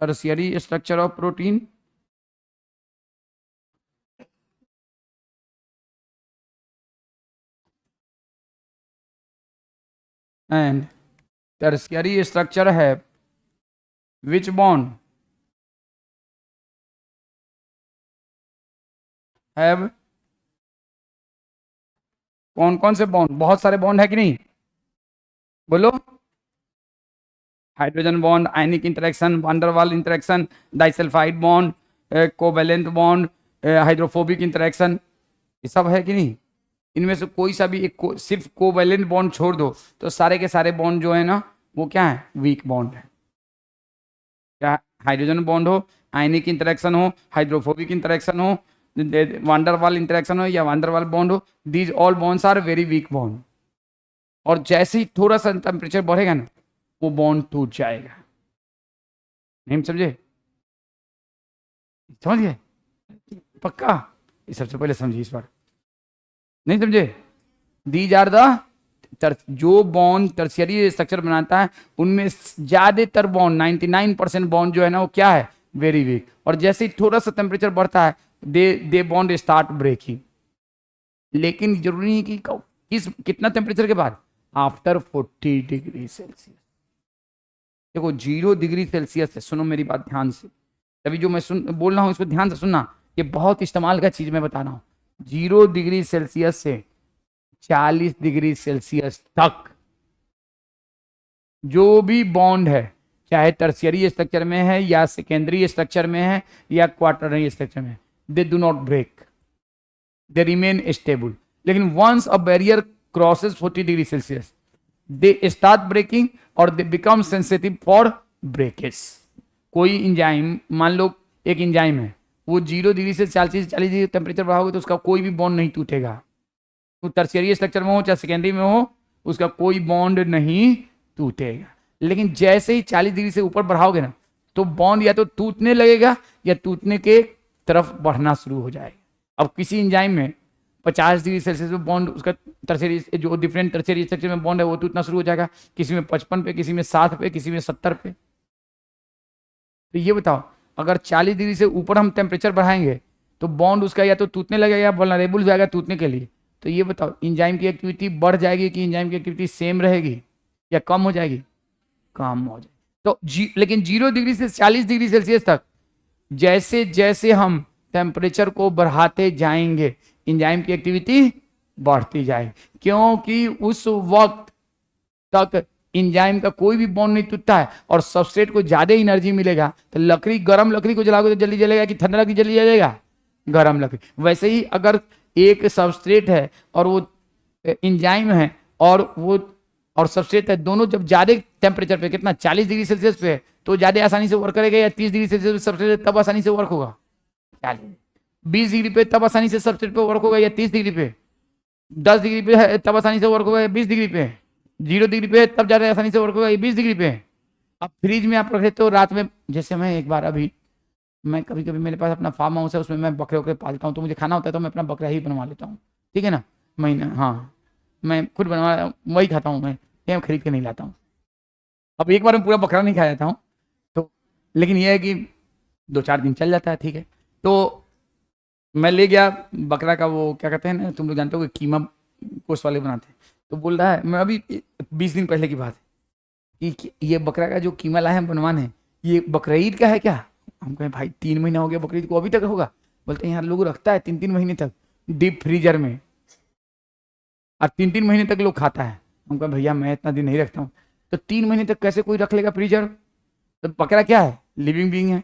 Speaker 1: Tertiary structure of protein, and tertiary structure है विच बॉन्ड हैव, कौन कौन से बॉन्ड, बहुत सारे बॉन्ड है कि नहीं, बोलो। Hydrogen bond, ionic interaction, van der Waals interaction, disulphide bond, covalent bond, hydrophobic interaction, ये सब है कि नहीं। इनमें से कोई सा भी एक सिर्फ कोवेलेंट बॉन्ड छोड़ दो तो सारे के सारे बॉन्ड जो है ना वो क्या है, वीक बॉन्ड है। क्या हाइड्रोजन बॉन्ड हो, आयनिक इंटरेक्शन हो, हाइड्रोफोबिक इंटरेक्शन हो, वांडरवाल इंटरेक्शन हो या वांडरवाल बॉन्ड हो, these all bonds are very weak bond. और जैसे ही थोड़ा सा टेम्परेचर बढ़ेगा ना, वो बॉन्ड टूट जाएगा। नहीं समझे? समझ गए? पक्का? ये सबसे पहले समझिए इस बार। नहीं समझे? दीज आर द जो बॉन्ड टर्शियरी स्ट्रक्चर बनाता है, उनमें ज्यादातर बॉन्ड 99% बॉन्ड जो है ना, वो क्या है? Very weak. और जैसे ही थोड़ा सा टेम्परेचर बढ़ता है, दे बॉन्ड स्टार्ट ब्रेकिंग। लेकिन जरूरी नहीं कि कितना टेम्परेचर के बाद? After 40 degree Celsius. देखो 0 डिग्री सेल्सियस है, सुनो मेरी बात ध्यान से, तभी जो मैं बोल रहा हूं इसको ध्यान से सुनना, ये बहुत इस्तेमाल का चीज मैं बता रहा हूं। 0 डिग्री सेल्सियस से 40 डिग्री सेल्सियस तक जो भी बॉन्ड है, चाहे टर्शियरी स्ट्रक्चर में है या सेकेंडरी स्ट्रक्चर में है या क्वार्टरनरी स्ट्रक्चर में, they do not break, they remain stable. लेकिन once a barrier crosses 40 degree Celsius, they start breaking और they become sensitive for breakage. कोई इंजाइम, मान लो एक इंजाइम है, वो 0 डिग्री से 40 डिग्री टेम्परेचर बढ़ाओगे तो उसका कोई भी बॉन्ड नहीं टूटेगा। तो टर्शियरी स्ट्रक्चर में हो चाहे सेकेंडरी में हो, उसका कोई बॉन्ड नहीं टूटेगा। लेकिन जैसे ही 40 डिग्री से ऊपर बढ़ाओगे ना, तो बॉन्ड या तो टूटने लगेगा या टूटने के तरफ बढ़ना शुरू हो जाएगा। अब किसी एंजाइम में 50 डिग्री सेल्सियस में बॉन्ड, उसका टर्शियरी जो डिफरेंट टर्शियरी स्ट्रक्चर में बॉन्ड है वो टूटना शुरू हो जाएगा, किसी में 55 पे, किसी में 60 पे, किसी में 70 पे। तो ये बताओ, अगर 40 डिग्री से ऊपर हम टेम्परेचर बढ़ाएंगे तो बॉन्ड उसका या तो टूटने लगेगा या वल्नरेबल हो जाएगा टूटने के लिए। तो ये बताओ, एंजाइम की एक्टिविटी बढ़ जाएगी कि एंजाइम की एक्टिविटी सेम रहेगी या कम हो जाएगी? कम हो जाएगी। तो लेकिन 0 डिग्री से 40 डिग्री सेल्सियस तक जैसे जैसे हम टेम्परेचर को बढ़ाते जाएंगे, एंजाइम की एक्टिविटी बढ़ती जाएगी, क्योंकि उस वक्त तक एंजाइम का कोई भी बॉन्ड नहीं टूटता है और सबस्ट्रेट को ज्यादा एनर्जी मिलेगा। तो लकड़ी, गर्म लकड़ी को जलाओगे तो जल्दी जलेगा कि ठंडा लकड़ी जल्दी जलेगा? गर्म लकड़ी। वैसे ही अगर एक सबस्ट्रेट है और वो एंजाइम है और सबस्ट्रेट है, दोनों जब ज्यादा टेम्परेचर पे, कितना 40 डिग्री सेल्सियस पे है, तो ज्यादा आसानी से वर्क करेगा, या 30 डिग्री सेल्सियस सबस्ट्रेट तब आसानी से वर्क होगा? 20 डिग्री पे तब आसानी से सबस्ट्रेट पे वर्क होगा या 30 डिग्री पे? 10 डिग्री पे है तब आसानी से वर्क होगा या 20 डिग्री पे? 0 डिग्री पे तब ज्यादा आसानी से वर्क होगा या 20 डिग्री पे? अब फ्रिज में आप रख लेते हो रात में, जैसे मैं एक बार अभी, मैं कभी कभी मेरे पास अपना फार्म हाउस है, उसमें मैं बकरे वकरे पालता हूँ, तो मुझे खाना होता है तो मैं अपना बकरा ही बनवा लेता हूँ, ठीक है ना, महीना, हाँ मैं खुद बनवा वही खाता हूँ, मैं खरीद के नहीं लाता हूँ। अब एक बार में पूरा बकरा नहीं खा जाता हूँ, तो लेकिन यह है कि 2-4 दिन चल जाता है, ठीक है। तो मैं ले गया बकरा का, वो क्या कहते हैं ना, तुम लोग जानते हो कीमा गोश्त वाले बनाते हैं, तो बोल रहा है, मैं अभी 20 दिन पहले की बात है कि ये बकरा का जो कीमा लाए हैं बनवाने, ये बकरीद का है क्या? हम कहें भाई 3 महीना हो गया बकरीद को, अभी तक होगा? बोलते हैं यहाँ लोग रखता है 3-3 महीने तक डीप फ्रीजर में, और 3-3 महीने तक लोग खाता है। हम कहें भैया मैं इतना दिन नहीं रखता हूँ। तो 3 महीने तक कैसे कोई रख लेगा फ्रीजर? तो बकरा क्या है? लिविंग बीइंग है,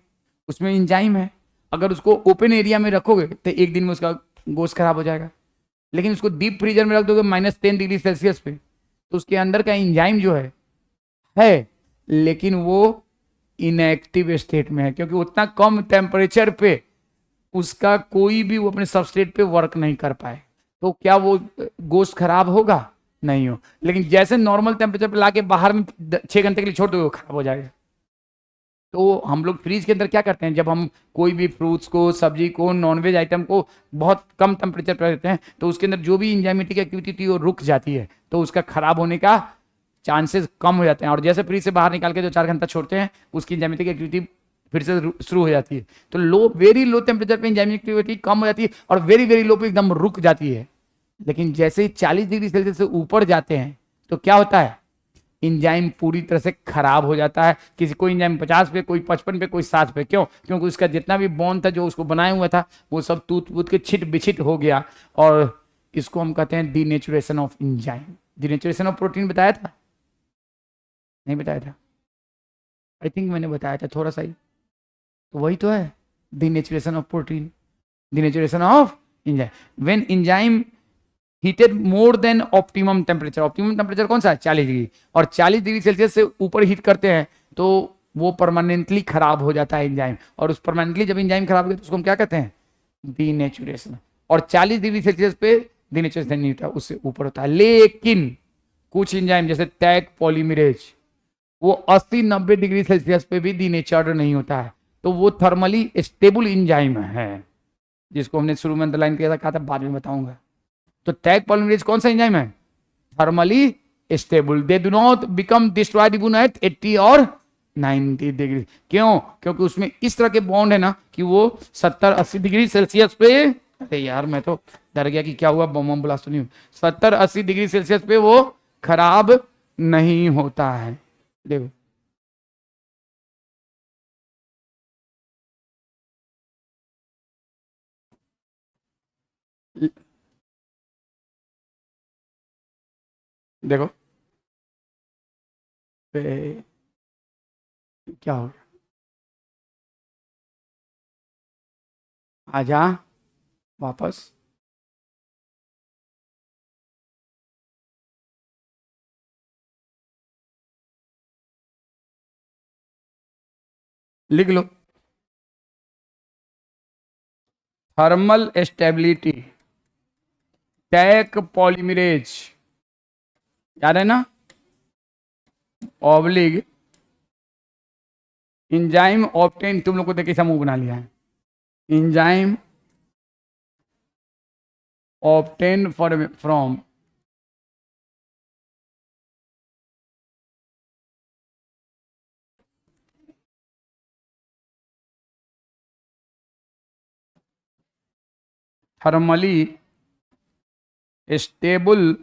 Speaker 1: उसमें इंजाइम है। अगर उसको ओपन एरिया में रखोगे तो 1 दिन में उसका गोश्त खराब हो जाएगा, लेकिन उसको डीप फ्रीजर में रख दोगे -10 डिग्री सेल्सियस पे, तो उसके अंदर का इंजाइम जो है लेकिन वो इनएक्टिव स्टेट में है, क्योंकि उतना कम टेम्परेचर पे उसका कोई भी वो अपने सबस्ट्रेट पे वर्क नहीं कर पाए। तो क्या वो गोश्त खराब होगा? नहीं हो। लेकिन जैसे नॉर्मल टेम्परेचर पे लाके बाहर में 6 घंटे के लिए छोड़ दो, खराब हो जाएगा। तो हम लोग फ्रीज के अंदर क्या करते हैं, जब हम कोई भी फ्रूट्स को, सब्जी को, नॉनवेज आइटम को बहुत कम टेम्परेचर पर रखते हैं, तो उसके अंदर जो भी इंजाइमेटिक एक्टिविटी थी वो रुक जाती है, तो उसका खराब होने का चांसेस कम हो जाते हैं। और जैसे फ्रीज से बाहर निकाल के जो 4 घंटा छोड़ते हैं, उसकी इंजाइमेटिक एक्टिविटी फिर से शुरू हो जाती है। तो वेरी लो टेम्परेचर पे इंजाइमेटिक एक्टिविटी कम हो जाती है और वेरी वेरी लो पे एकदम रुक जाती है। लेकिन जैसे ही 40 डिग्री सेल्सियस से ऊपर जाते हैं तो क्या होता है, इंजाइम पूरी तरह से खराब हो जाता है। किसी कोई इंजाइम 50 पे, कोई 55 पे, कोई 60 पे। क्यों? क्योंकि उसका जितना भी बॉन्ड था जो उसको बनाया हुआ था वो सब टूट फूट के छिट बिछिट हो गया, और इसको हम कहते हैं denaturation of enzyme. Denaturation of protein बताया था? नहीं बताया था? आई थिंक मैंने बताया था थोड़ा सा ही। तो वही तो है denaturation of protein, denaturation of enzyme. When enzyme heated more than optimum temperature, optimum temperature कौन सा है? 40 डिग्री, और 40 डिग्री सेल्सियस से ऊपर हीट करते हैं तो वो परमानेंटली खराब हो जाता है इंजाइम। और उस परमानेंटली जब इंजाइम खराब हो गया तो उसको हम क्या कहते हैं? डीनेचुरेशन, और 40 डिग्री सेल्सियस पे डीनेचुरेशन नहीं होता, उससे ऊपर होता है। लेकिन कुछ एंजाइम जैसे टैग पॉलीमरेज वो 80-90 डिग्री सेल्सियस पे भी डीनेचर्ड नहीं होता है, तो वो थर्मली स्टेबल एंजाइम है, जिसको हमने शुरू में अंडरलाइन किया था, कहा था बाद में बताऊंगा। तो टैग पॉलीमरेज कौन सा एंजाइम है? Thermally stable. They do not become destroyed even at 80 और 90 डिग्री। क्यों? क्योंकि उसमें इस तरह के बॉन्ड है ना कि वो 70-80 डिग्री सेल्सियस पे, अरे यार मैं तो डर गया कि क्या हुआ, बम ब्लास्ट तो नहीं हुआ, 70-80 डिग्री सेल्सियस पे वो खराब नहीं होता है। देखो देखो पे क्या हो गया, आजा वापस। लिख लो, थर्मल स्टेबिलिटी टैग पॉलीमरेज, याद है ना, ऑब्लिग इंजाइम ऑप्टेन, तुम लोग को देख कैसा मुंह बना लिया है, enzyme obtain from thermally stable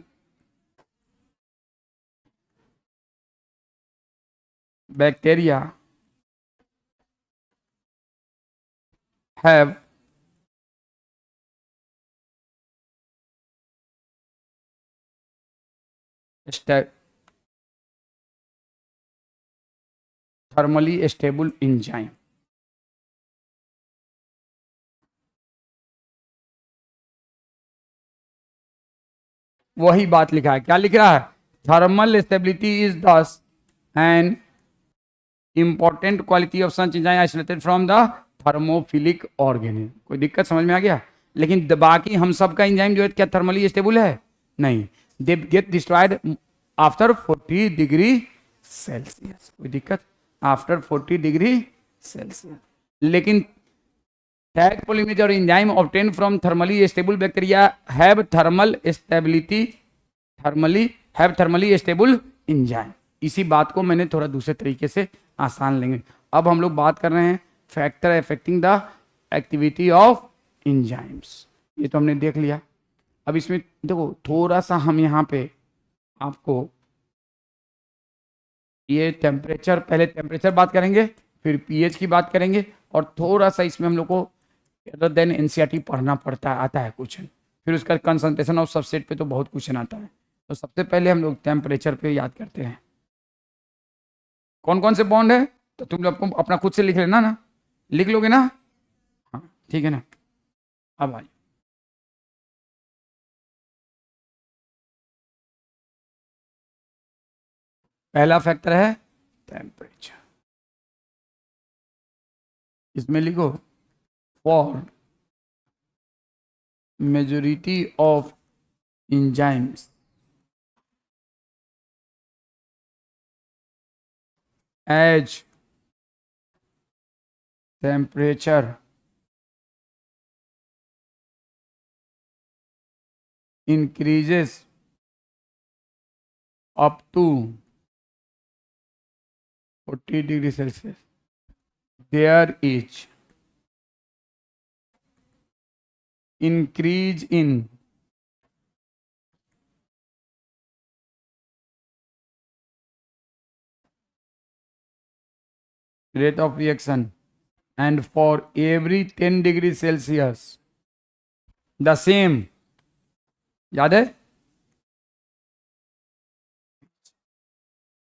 Speaker 1: bacteria have thermally stable enzyme. वही बात लिखा है, क्या लिख रहा है? Thermal stability is thus an important quality of such enzyme isolated from the thermophilic organism. कोई दिक्कत समझ में आ गया? लेकिन बाकी हम सब का एंजाइम जो है क्या थर्मली स्टेबल है? नहीं, they get destroyed after 40 degree Celsius. कोई दिक्कत? After 40 degree Celsius. लेकिन टैग पॉलीमरेज और enzyme obtain from thermally stable bacteria have thermal stability, thermally have thermally stable enzyme. इसी बात को मैंने थोड़ा दूसरे तरीके से आसान लेंगे। अब हम लोग बात कर रहे हैं factor affecting the activity of enzymes, ये तो हमने देख लिया। अब इसमें देखो थोड़ा सा हम यहाँ पे आपको ये टेम्परेचर, पहले टेम्परेचर बात करेंगे, फिर पीएच की बात करेंगे, और थोड़ा सा इसमें हम लोग को अदर देन एनसीईआरटी पढ़ना पड़ता है, आता है क्वेश्चन, फिर उसका कंसंट्रेशन ऑफ सबसेट पे तो बहुत क्वेश्चन आता है। तो सबसे पहले हम लोग टेम्परेचर पे याद करते हैं कौन कौन से बॉन्ड है, तो तुम लोग अपना खुद से लिख लेना ना, लिख लोगे ना? हाँ ठीक है ना। अब आइए, पहला फैक्टर है टेम्परेचर, इसमें लिखो for majority of enzymes as temperature increases up to 40 degrees Celsius, there is increase in rate of reaction, and for every 10 degrees Celsius the same, याद है,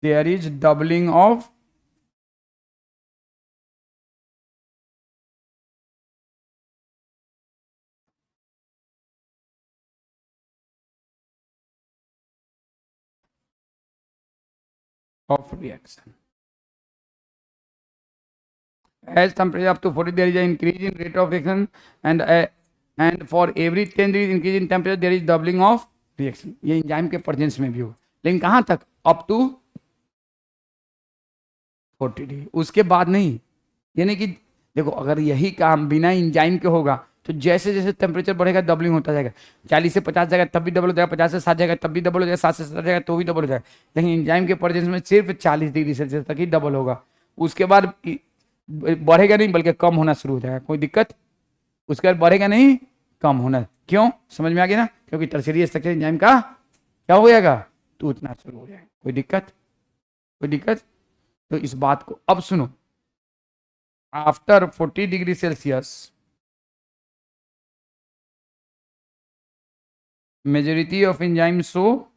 Speaker 1: there is doubling of reaction। as temperature up to 40 there is an increase in rate of reaction and for every 10 degree increase in temperature there is doubling of reaction. ये enzyme के presence में भी हो, लेकिन कहाँ तक? Up to 40 degree, उसके बाद नहीं। यानी कि देखो, अगर यही काम बिना इंजाइम के होगा तो जैसे जैसे टेम्परेचर बढ़ेगा डबलिंग होता जाएगा। 40 से 50 जाएगा तब भी डबल हो जाएगा, 50 से 60 जाएगा तब भी डबल हो जाएगा, 60 से 70 जाएगा तो भी डबल हो जाएगा। लेकिन इंजाइम के प्रेजेंस में सिर्फ 40 डिग्री सेल्सियस तक ही डबल होगा, उसके बाद बढ़ेगा नहीं बल्कि कम होना शुरू हो जाएगा। कोई दिक्कत? उसके बाद बढ़ेगा नहीं, कम होना। क्यों? समझ में आ गया ना? क्योंकि टर्शियरी स्ट्रक्चर एंजाइम का क्या हो जाएगा? तो उतना शुरू हो जाएगा। कोई दिक्कत? कोई दिक्कत? तो इस बात को अब सुनो। After 40 degree Celsius majority of enzymes show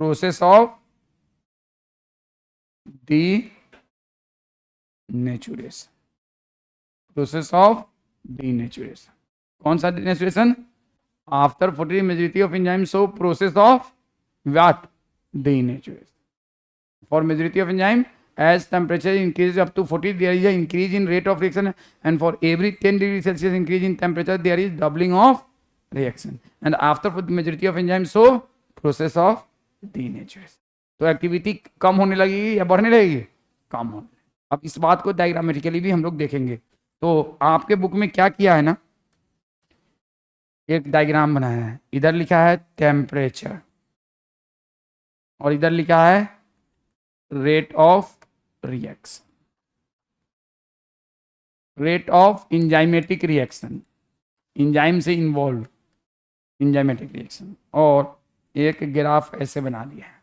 Speaker 1: process of denaturation, process of denaturation। कौन सा denaturation? After 40 majority of enzymes show process of what? Denaturation। for majority of enzyme, as temperature increases up to 40 there is an increase in rate of reaction, and for every 10 degree celsius increase in temperature there is doubling of reaction, and after for the majority of enzymes show process of denaturation। तो activity कम होने लगेगी या बढ़ने लगेगी? कम होने। अब इस बात को डायग्रामेटिकली भी हम लोग देखेंगे। तो आपके बुक में क्या किया है ना, एक डायग्राम बनाया है। इधर लिखा है टेम्परेचर और इधर लिखा है rate of reaction, rate of enzymatic reaction, enzyme से इन्वॉल्व इंजाइमेटिक रिएक्शन, और एक ग्राफ ऐसे बना दिया है।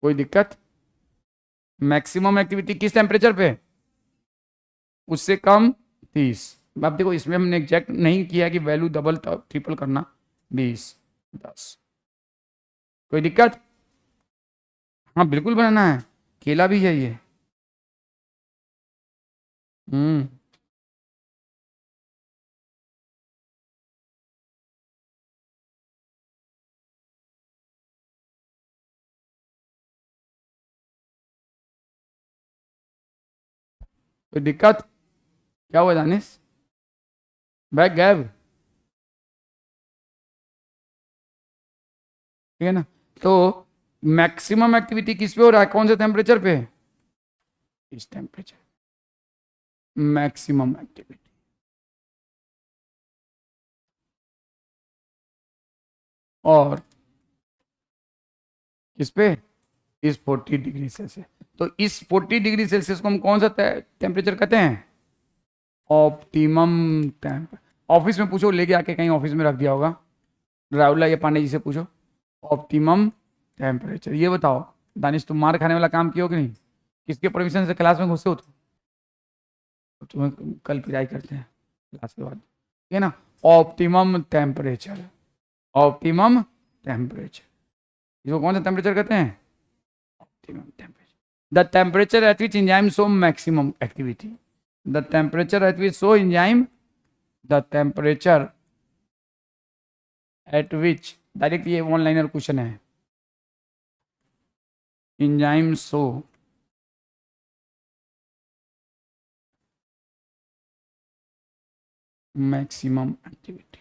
Speaker 1: कोई दिक्कत? मैक्सिमम एक्टिविटी किस टेम्परेचर पे? उससे कम 30। अब देखो, इसमें हमने एग्जैक्ट नहीं किया कि वैल्यू डबल ट्रिपल करना, 20 10। कोई दिक्कत? हाँ बिल्कुल बनाना है, केला भी चाहिए। हम्म। कोई दिक्कत? क्या हुआ दानिश? बैग गायब? ठीक है ना? तो मैक्सिमम एक्टिविटी किस पे हो रहा है? कौन से टेम्परेचर पे? इस टेम्परेचर, मैक्सिमम एक्टिविटी। और किस पे? इस 40 डिग्री सेल्सियस। तो इस 40 डिग्री सेल्सियस को हम कौन सा टेम्परेचर कहते हैं? Optimum temp. ऑफिस में पूछो, लेके आके कहीं ऑफिस में रख दिया होगा, राहुल या पांडे जी से पूछो। Optimum temperature. ये बताओ दानिश, तुम मार खाने वाला काम किया हो कि नहीं? किसके परमिशन से क्लास में घुसे हो तुम? तो तुम्हें कल पिटाई करते हैं क्लास के बाद, ठीक है ना? ऑप्टिमम टेम्परेचर, ऑप्टिमम टेम्परेचर, इसको कौन सा टेम्परेचर कहते हैं? Optimum temperature. The temperature at which enzyme show maximum activity, the temperature at which show enzyme, the temperature at which, direct ये वन लाइनर क्वेश्चन है, एंजाइम शो मैक्सिमम एक्टिविटी।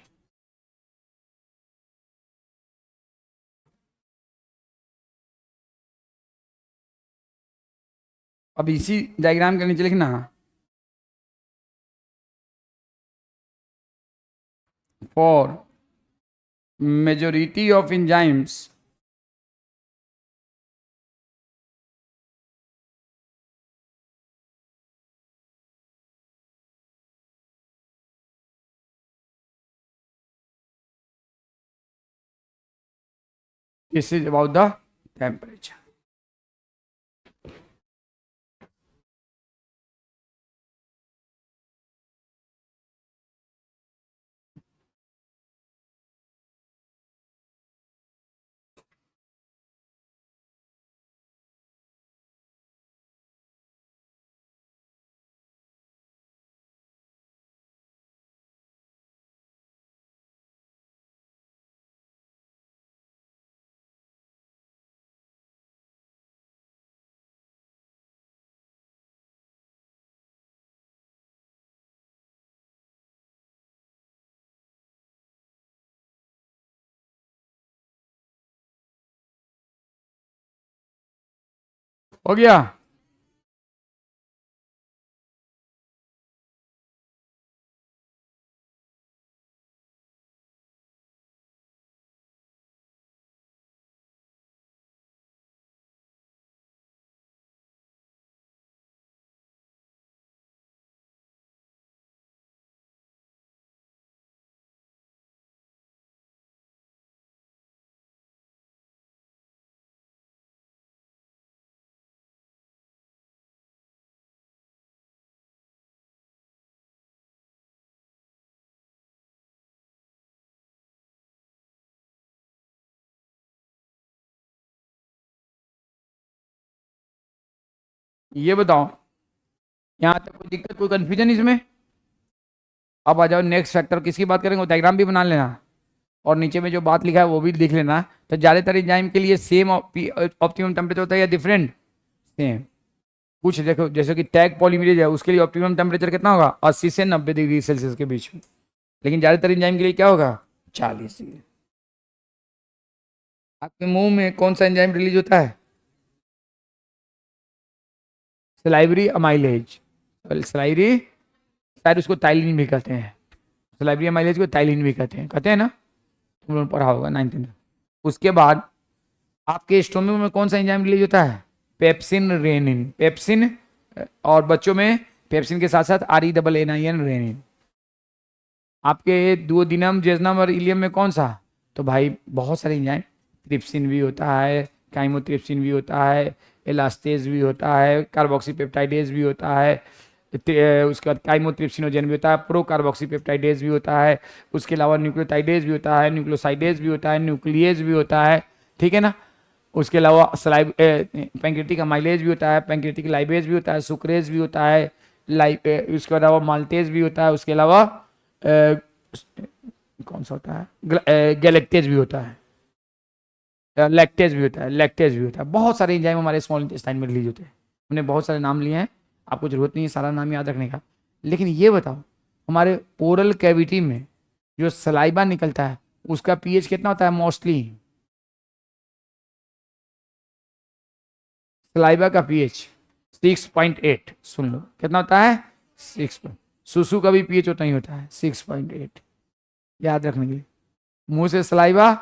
Speaker 1: अब इसी diagram के नीचे लिखना, for majority of enzymes this is about the temperature। हो गया। ये बताओ, यहाँ तक कोई दिक्कत, कोई कंफ्यूजन इसमें? अब आ जाओ नेक्स्ट फैक्टर, किसकी बात करेंगे, डायग्राम भी बना लेना और नीचे में जो बात लिखा है वो भी लिख लेना। तो ज़्यादातर एंजाइम के लिए सेम ऑप्टिमम टेम्परेचर होता है या डिफरेंट? सेम। कुछ देखो, जैसे कि टैग पॉलीमरेज है, उसके लिए ऑप्टिमम टेम्परेचर कितना होगा? 80 से 90 डिग्री सेल्सियस के बीच में। लेकिन ज़्यादातर एंजाइम के लिए क्या होगा? 40 डिग्री। आपके मुंह में कौन सा एंजाइम रिलीज होता है? Salivary amylase. सलाइवरी, शायद उसको टाइलिन भी कहते हैं। सलाइवरी अमाइलेज को टाइलिन भी कहते हैं ना, तुम लोगों ने पढ़ा होगा 9th में। उसके बाद आपके स्टोमक में कौन सा एंजाइम रिलीज होता है? Pepsin rennin. पेप्सिन, और बच्चों में पेप्सिन के साथ साथ RENNIN, रेनिन। आपके दुओदिनम, जेजनम और इलियम में कौन सा? तो भाई बहुत सारे एंजाइम, ट्रिप्सिन भी होता है, काइमोट्रिप्सिन भी होता है, एलास्टेज भी होता है, कार्बोक्सीपेप्टाइडेज भी होता है, उसके बाद काइमोट्रिप्सिनोजेन भी होता है, प्रो कार्बोक्सीपेप्टाइडेज भी होता है, उसके अलावा न्यूक्लियोटाइडेज भी होता है, न्यूक्लियोसाइडेज भी होता है, न्यूक्लियेज भी होता है, ठीक है ना। उसके अलावा सलाइव पैंक्रेटिक अमाइलेज भी होता है, पैंक्रेटिक लाइबेज भी होता है, सुक्रेज भी होता है, उसके अलावा माल्टेज भी होता है, उसके अलावा कौन सा होता है, गैलेक्टेज भी होता है, लैक्टेज भी होता है, लैक्टेज भी होता है। बहुत सारे एंजाइम हमारे स्मॉल इंटेस्टाइन में रिलीज होते हैं। हमने बहुत सारे नाम लिए हैं, आपको जरूरत नहीं है सारा नाम याद रखने का। लेकिन ये बताओ, हमारे ओरल कैविटी में जो सलाइबा निकलता है उसका पीएच कितना होता है मोस्टली? सलाइबा का पीएच 6.8। सुन लो कितना होता है? 6। सुसु का भी पीएच उतना ही होता है, 6.8। याद रखने के लिए, मुंह से सलाइबा,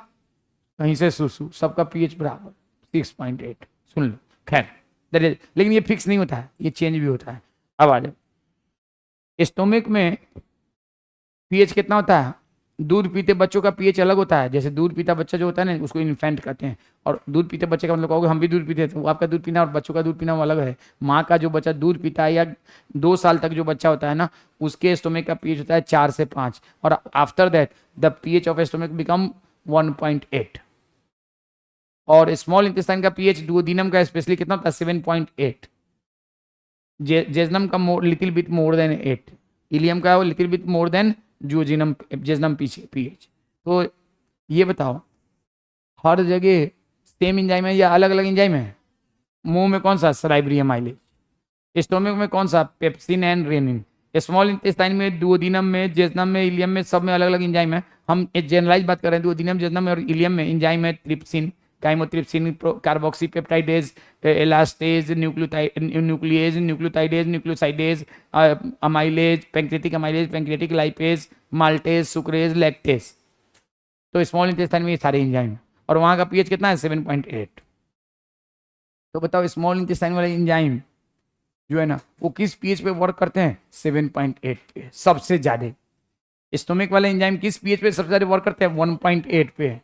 Speaker 1: कहीं से सुसु, सबका पीएच बराबर 6.8। सुन लो। खैर, लेकिन ये फिक्स नहीं होता है, ये चेंज भी होता है। अब आ जाओ, स्टोमिक में पीएच कितना होता है? दूध पीते बच्चों का पीएच अलग होता है। जैसे दूध पीता बच्चा जो होता है ना, उसको इन्फेंट कहते हैं। और दूध पीते बच्चे का मतलब कहोगे हम भी दूध पीते हैं, तो आपका दूध पीना और बच्चों का दूध पीना वो अलग है। माँ का जो बच्चा दूध पीता है, या 2 साल तक जो बच्चा होता है ना, उसके स्टोमिक का पीएच होता है 4 से 5, और after that the pH of stomach become 1.8। और स्मॉल इंटेस्टाइन का पीएच डुओडिनम का स्पेशली कितना होता है? 7.8। जेजनम का little bit more than 8। Ileum का वो little bit more than jejunum, jejunum pH. तो ये बताओ, हर जगह सेम इंजाइम है या अलग अलग इंजाइम है? मुंह में कौन सा? Salivary amylase. स्टोमक में कौन सा? Pepsin and rennin. Small intestine में, दुओडिनम में, जेजनम में, इलियम में, सब में अलग अलग इंजाइम है। हम जनरलाइज बात कर रहे हैं, दुओडिनम, जेजनम और इलियम में इंजाइम है trypsin, chymotrypsin, carboxypeptidase, elastase, nuclease, nucleotidase, nucleosidase, amylase, pancreatic amylase, pancreatic lipase, maltase, sucrase, lactase. तो स्मॉल इंटेस्टाइन में ये सारे इंजाइम है, और वहाँ का पीएच कितना है? 7.8। तो बताओ, स्मॉल इंटेस्टाइन वाले इंजाइम जो है ना, वो किस पीएच पे वर्क करते हैं? 7.8 पे सबसे ज्यादा। स्टोमिक वाले एंजाइम किस पीएच पे सबसे ज्यादा वर्क करते हैं? 1.8 पे।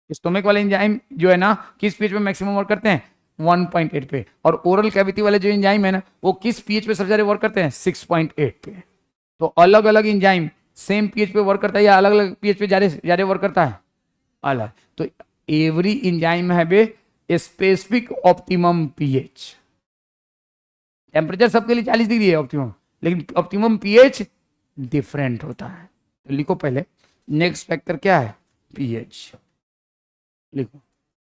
Speaker 1: स्टोमिक वाले एंजाइम जो है ना, किस पीएच पे मैक्सिमम वर्क करते हैं? 1.8 पे। और ओरल कैविटी वाले जो एंजाइम है ना, वो किस पीएच पे सबसे ज्यादा वर्क करते हैं? 6.8 पे। तो अलग अलग एंजाइम सेम पीएच पे वर्क करता है या अलग अलग पीएच पे ज्यादा ज्यादा वर्क करता है? अलग। तो एवरी एंजाइम है बे स्पेसिफिक ऑप्टिमम पीएच। टेम्परेचर सबके लिए 40 डिग्री है ऑप्टिमम, लेकिन ऑप्टिमम पीएच डिफरेंट होता है। तो लिखो पहले, नेक्स्ट फैक्टर क्या है? पीएच। लिखो,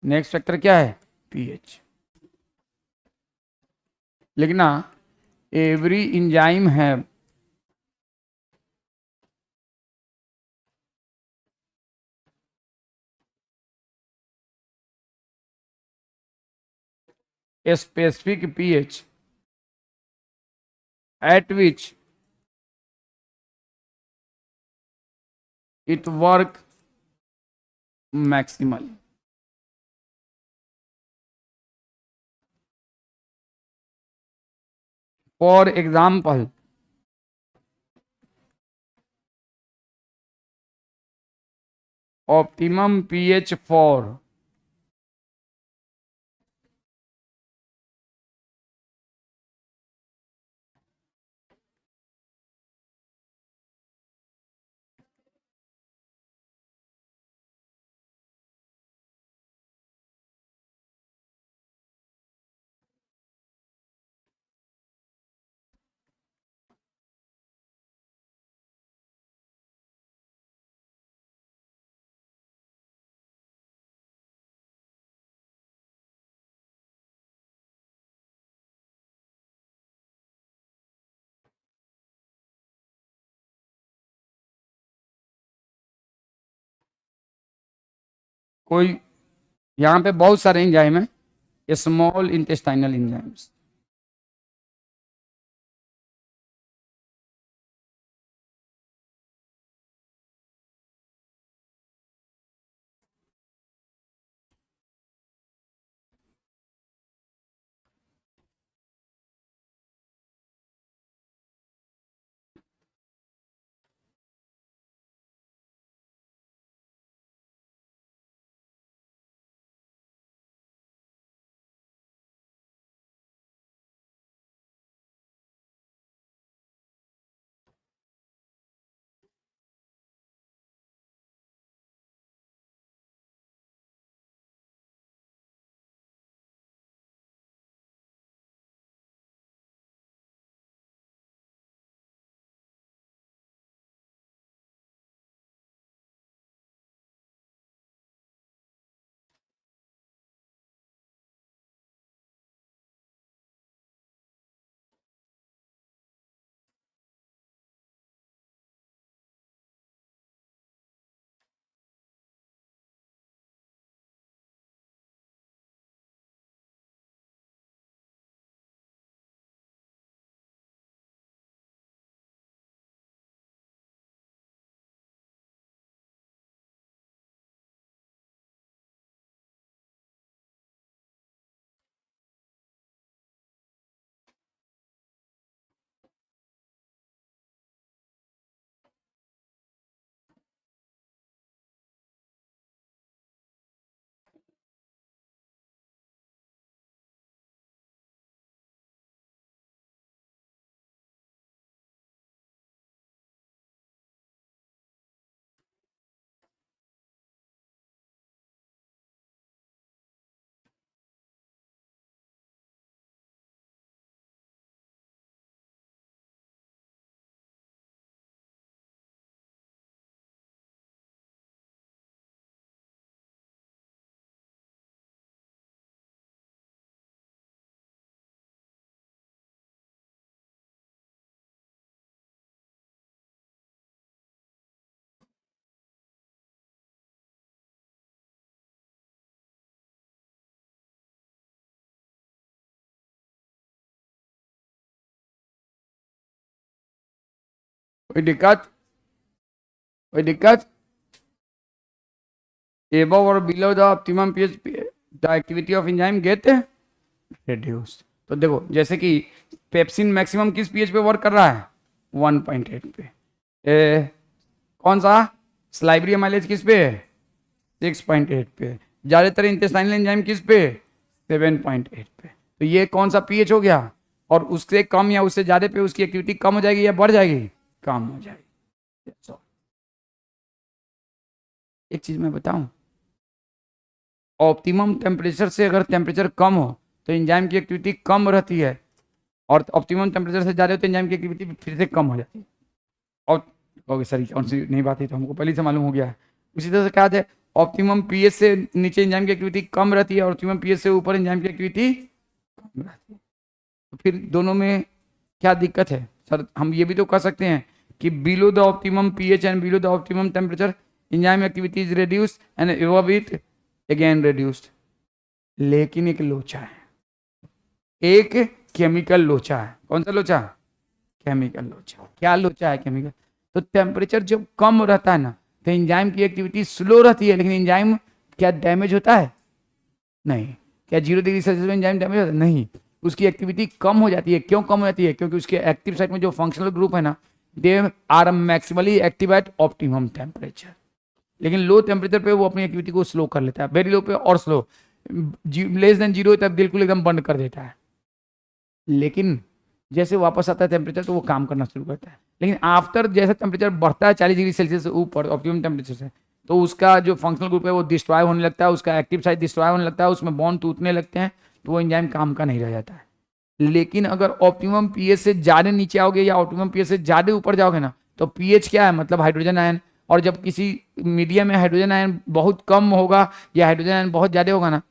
Speaker 1: नेक्स्ट फैक्टर क्या है? पीएच। लिखना, एवरी इंजाइम है a specific pH at which it work maximally. For example, optimum pH for कोई, यहाँ पे बहुत सारे एंजाइम है, स्मॉल इंटेस्टाइनल एंजाइम्स। कोई दिक्कत? कोई दिक्कत? above or below the optimum pH, the activity of enzyme get reduced। तो देखो, जैसे कि पेप्सिन मैक्सिमम किस पीएच पे वर्क कर रहा है? 1.8 पे। कौन सा? स्लाइब्री माइलेज किस पे है? 6.8 पे। ज्यादातर इंटेस्टाइनल एंजाइम किस पे? 7.8 पे। तो ये कौन सा पीएच हो गया? और उससे कम या उससे ज्यादा पे उसकी एक्टिविटी कम हो जाएगी या बढ़ जाएगी? कम हो जाएगी। एक चीज मैं बताऊं, ऑप्टिमम टेम्परेचर से अगर टेम्परेचर कम हो तो एंजाइम की एक्टिविटी कम रहती है, और ऑप्टिमम टेम्परेचर से ज़्यादा हो तो एंजाइम की एक्टिविटी फिर से कम हो जाती है। और ओके सर, कौन सी नई बात है, तो हमको पहले से मालूम हो गया है। उसी तरह से कहा जाए, ऑप्टिमम पीएच से नीचे एंजाइम की एक्टिविटी कम रहती है और ऑप्टिमम पीएच से ऊपर एंजाइम की एक्टिविटी कम रहती है। तो फिर दोनों में क्या दिक्कत है सर? हम ये भी तो कह सकते हैं कि below the optimum pH and below the optimum temperature enzyme activity is reduced and above it again reduced। लेकिन एक लोचा है, एक केमिकल लोचा है। कौन सा लोचा? केमिकल लोचा। क्या लोचा है? केमिकल। तो टेम्परेचर जब कम रहता है ना तो एंजाइम की एक्टिविटी स्लो रहती है, लेकिन एंजाइम क्या डैमेज होता है? नहीं। क्या 0 डिग्री सेल्सियस में एंजाइम डैमेज होता है? नहीं। उसकी एक्टिविटी कम हो जाती है। क्यों कम हो जाती है? क्योंकि उसके एक्टिव साइट में जो फंक्शनल ग्रुप है ना, they are maximally active at optimum temperature. लेकिन लो टेम्परेचर पे वो अपनी एक्टिविटी को स्लो कर लेता है, वेरी लो पे और स्लो, लेस देन 0 तब बिल्कुल एकदम बंद कर देता है। लेकिन जैसे वापस आता है टेम्परेचर तो वो काम करना शुरू करता है। लेकिन आफ्टर जैसे टेम्परेचर बढ़ता है 40 डिग्री सेल्सियस से ऊपर ऑप्टिमम टेम्परेचर से, तो उसका जो फंक्शनल ग्रुप है वो डिस्ट्रॉय होने लगता है, उसका एक्टिव साइट डिस्ट्रॉय होने लगता है, उसमें बॉन्ड टूटने लगते हैं, तो वो एंजाइम काम का नहीं रह जाता है। लेकिन अगर ऑप्टिमम पीएच से ज़्यादा नीचे आओगे या ऑप्टिमम पीएच से ज़्यादा ऊपर जाओगे ना, तो पीएच क्या है? मतलब हाइड्रोजन आयन। और जब किसी मीडियम में हाइड्रोजन आयन बहुत कम होगा या हाइड्रोजन आयन बहुत ज़्यादा होगा ना,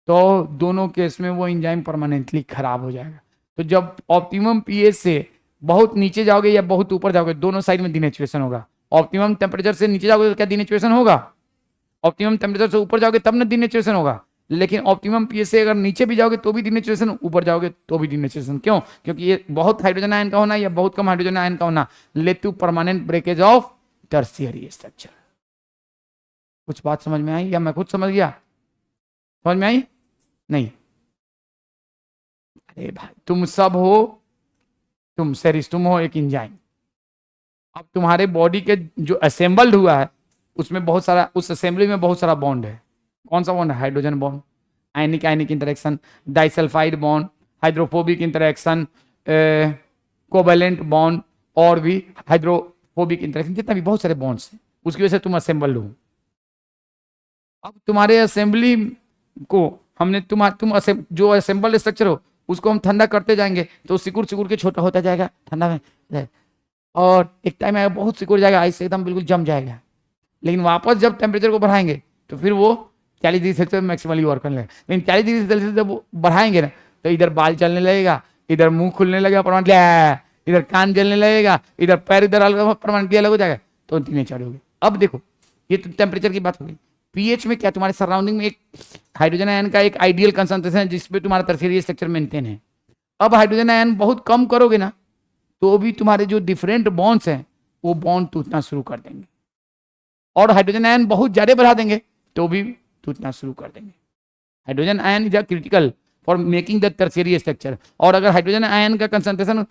Speaker 1: तो दोनों केस में वो एंजाइम परमानेंटली खराब हो जाएगा। तो जब ऑप्टिमम पीएच से बहुत नीचे जाओगे या बहुत ऊपर जाओगे, दोनों साइड में डिनेचुरेशन होगा। ऑप्टिमम टेम्परेचर से नीचे जाओगे तो क्या डिनेचुरेशन होगा? ऑप्टिमम टेम्परेचर से ऊपर जाओगे तब ना डिनेचुरेशन होगा। लेकिन ऑप्टिमम पीएच से अगर नीचे भी जाओगे तो भी डिनेचुरेशन, ऊपर जाओगे तो भी डिनेचुरेशन। क्यों? क्योंकि ये बहुत हाइड्रोजन आयन का होना या बहुत कम हाइड्रोजन आयन का होना lead to permanent breakage of tertiary structure. कुछ बात समझ में आई या मैं खुद समझ गया? समझ में आई? नहीं। अरे भाई तुम सब हो, तुम सेरिस, तुम हो एक एंजाइम। अब तुम्हारे बॉडी के जो असेंबल्ड हुआ है उसमें बहुत सारा, उस असेंबली में बहुत सारा बॉन्ड है। कौन सा बॉन्ड है? Hydrogen bond, ionic ionic interaction, disulphide bond, hydrophobic interaction, covalent bond, और भी हाइड्रोफोबिक इंटरेक्शन, जितना भी बहुत सारे बॉन्ड्स हैं, उसकी वजह से तुम असेंबल्ड हो। अब तुम्हारे असेंबली को हमने जो असेंबल्ड स्ट्रक्चर हो उसको हम ठंडा करते जाएंगे तो सिकुड़ सिकुड़ के छोटा होता जाएगा ठंडा में, और एक टाइम आएगा बहुत सिकुड़ जाएगा, आइस से एकदम बिल्कुल जम जाएगा। लेकिन वापस जब टेम्परेचर को बढ़ाएंगे तो फिर वो 40 डिग्री सेल्सियस मैक्सिमली वर्क करने लगेगा। लेकिन 40 डिग्री सेल्सियस जब वो बढ़ाएंगे ना तो इधर बाल चलने लगेगा, इधर मुंह खुलने लगेगा परमानेंटली, इधर कान जलने लगेगा, इधर पैर इधर परमानेंटली अलग हो जाएगा, तो तीन चार होगी। अब देखो ये तो टेम्परेचर की बात हो गई। पीएच में क्या? तुम्हारे सराउंडिंग में एक हाइड्रोजन आयन का एक आइडियल कंसंट्रेशन है जिसपे तुम्हारा टर्शियरी स्ट्रक्चर मेंटेन है। अब हाइड्रोजन आयन बहुत कम करोगे ना तो भी तुम्हारे जो डिफरेंट बॉन्ड्स हैं वो बॉन्ड टूटना शुरू कर देंगे, और हाइड्रोजन आयन बहुत ज्यादा बढ़ा देंगे तो भी टूटना शुरू कर देंगे। Hydrogen ion is critical for making the tertiary structure. और अगर हाइड्रोजन आयन का कंसंट्रेशन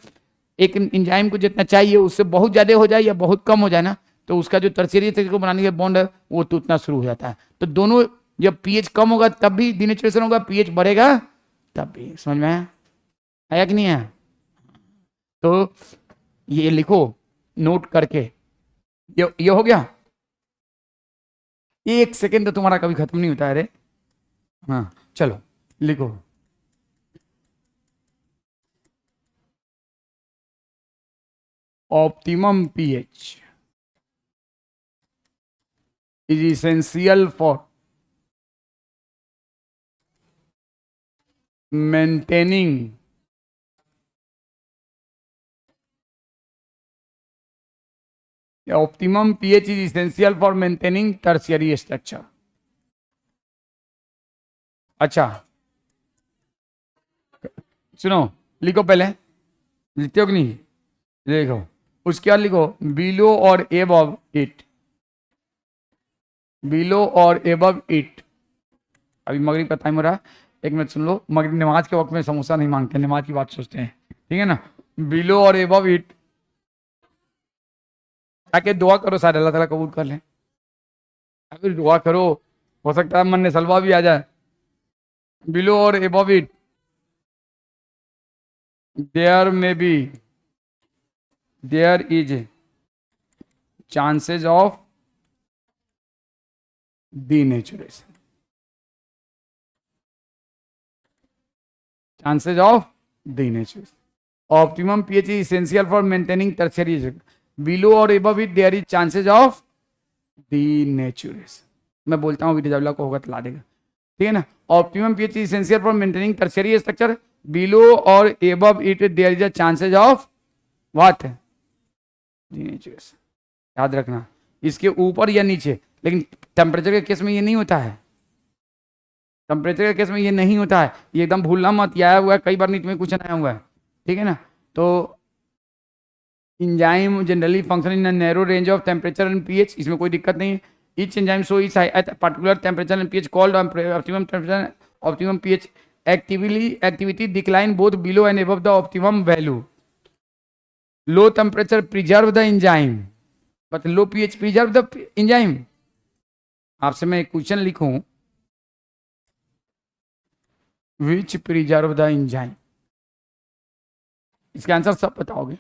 Speaker 1: एक एंजाइम को जितना चाहिए उससे बहुत ज्यादा हो जाए या बहुत कम हो जाए ना, तो उसका जो टर्शियरी स्ट्रक्चर को बनाने के बॉन्ड है वो टूटना शुरू हो जाता है। तो दोनों, जब पीएच कम होगा तब भी डिनेचुरेशन होगा, पीएच बढ़ेगा तब भी। समझ में आया कि नहीं आया? तो ये लिखो नोट करके, ये हो गया। एक सेकेंड तो तुम्हारा कभी खत्म नहीं होता है रे। हाँ चलो लिखो, optimum pH is essential for maintaining optimum pH is essential for maintaining tertiary structure। अच्छा सुनो, लिखो पहले, लिखते हो कि नहीं? देखो उसके बाद लिखो बिलो और एबव इट, बिलो और एबव इट। अभी मगरिब का टाइम हो रहा है, एक मिनट सुन लो। मगरिब नमाज के वक्त में समोसा नहीं मांगते, नमाज की बात सोचते हैं, ठीक है ना? बिलो और एबव इट, ताकि दुआ करो शायद अल्लाह ताला कबूल कर लें। अगर दुआ करो हो सकता है मन में सलवा भी आ जाए। बिलो और above it there may be, there is chances of denaturation, chances of denaturation. Optimum pH is essential for maintaining tertiary, below और above it there is chances of denaturation. मैं बोलता हूँ विद को होगा तो ला देगा, ठीक है ना? Optimum pH is essential for maintaining tertiary structure, below और above it there is a chances of what? Denaturation. याद रखना, इसके ऊपर या नीचे, लेकिन टेम्परेचर के केस में ये नहीं होता है। टेम्परेचर के केस में ये नहीं होता है, ये एकदम भूलना मत, ये आया हुआ है कई बार नीट में क्वेश्चन आया हुआ है, ठीक है ना। तो enzyme generally function in a narrow range of temperature and pH, इसमें कोई दिक्कत नहीं है। each enzyme show its at particular temperature and pH called optimum temperature optimum pH activity decline both below and above the optimum value। low temperature preserve the enzyme but low pH preserve the enzyme। आपसे मैं एक question लिखूं, which preserve the enzyme, इसका answer सब बताओगे।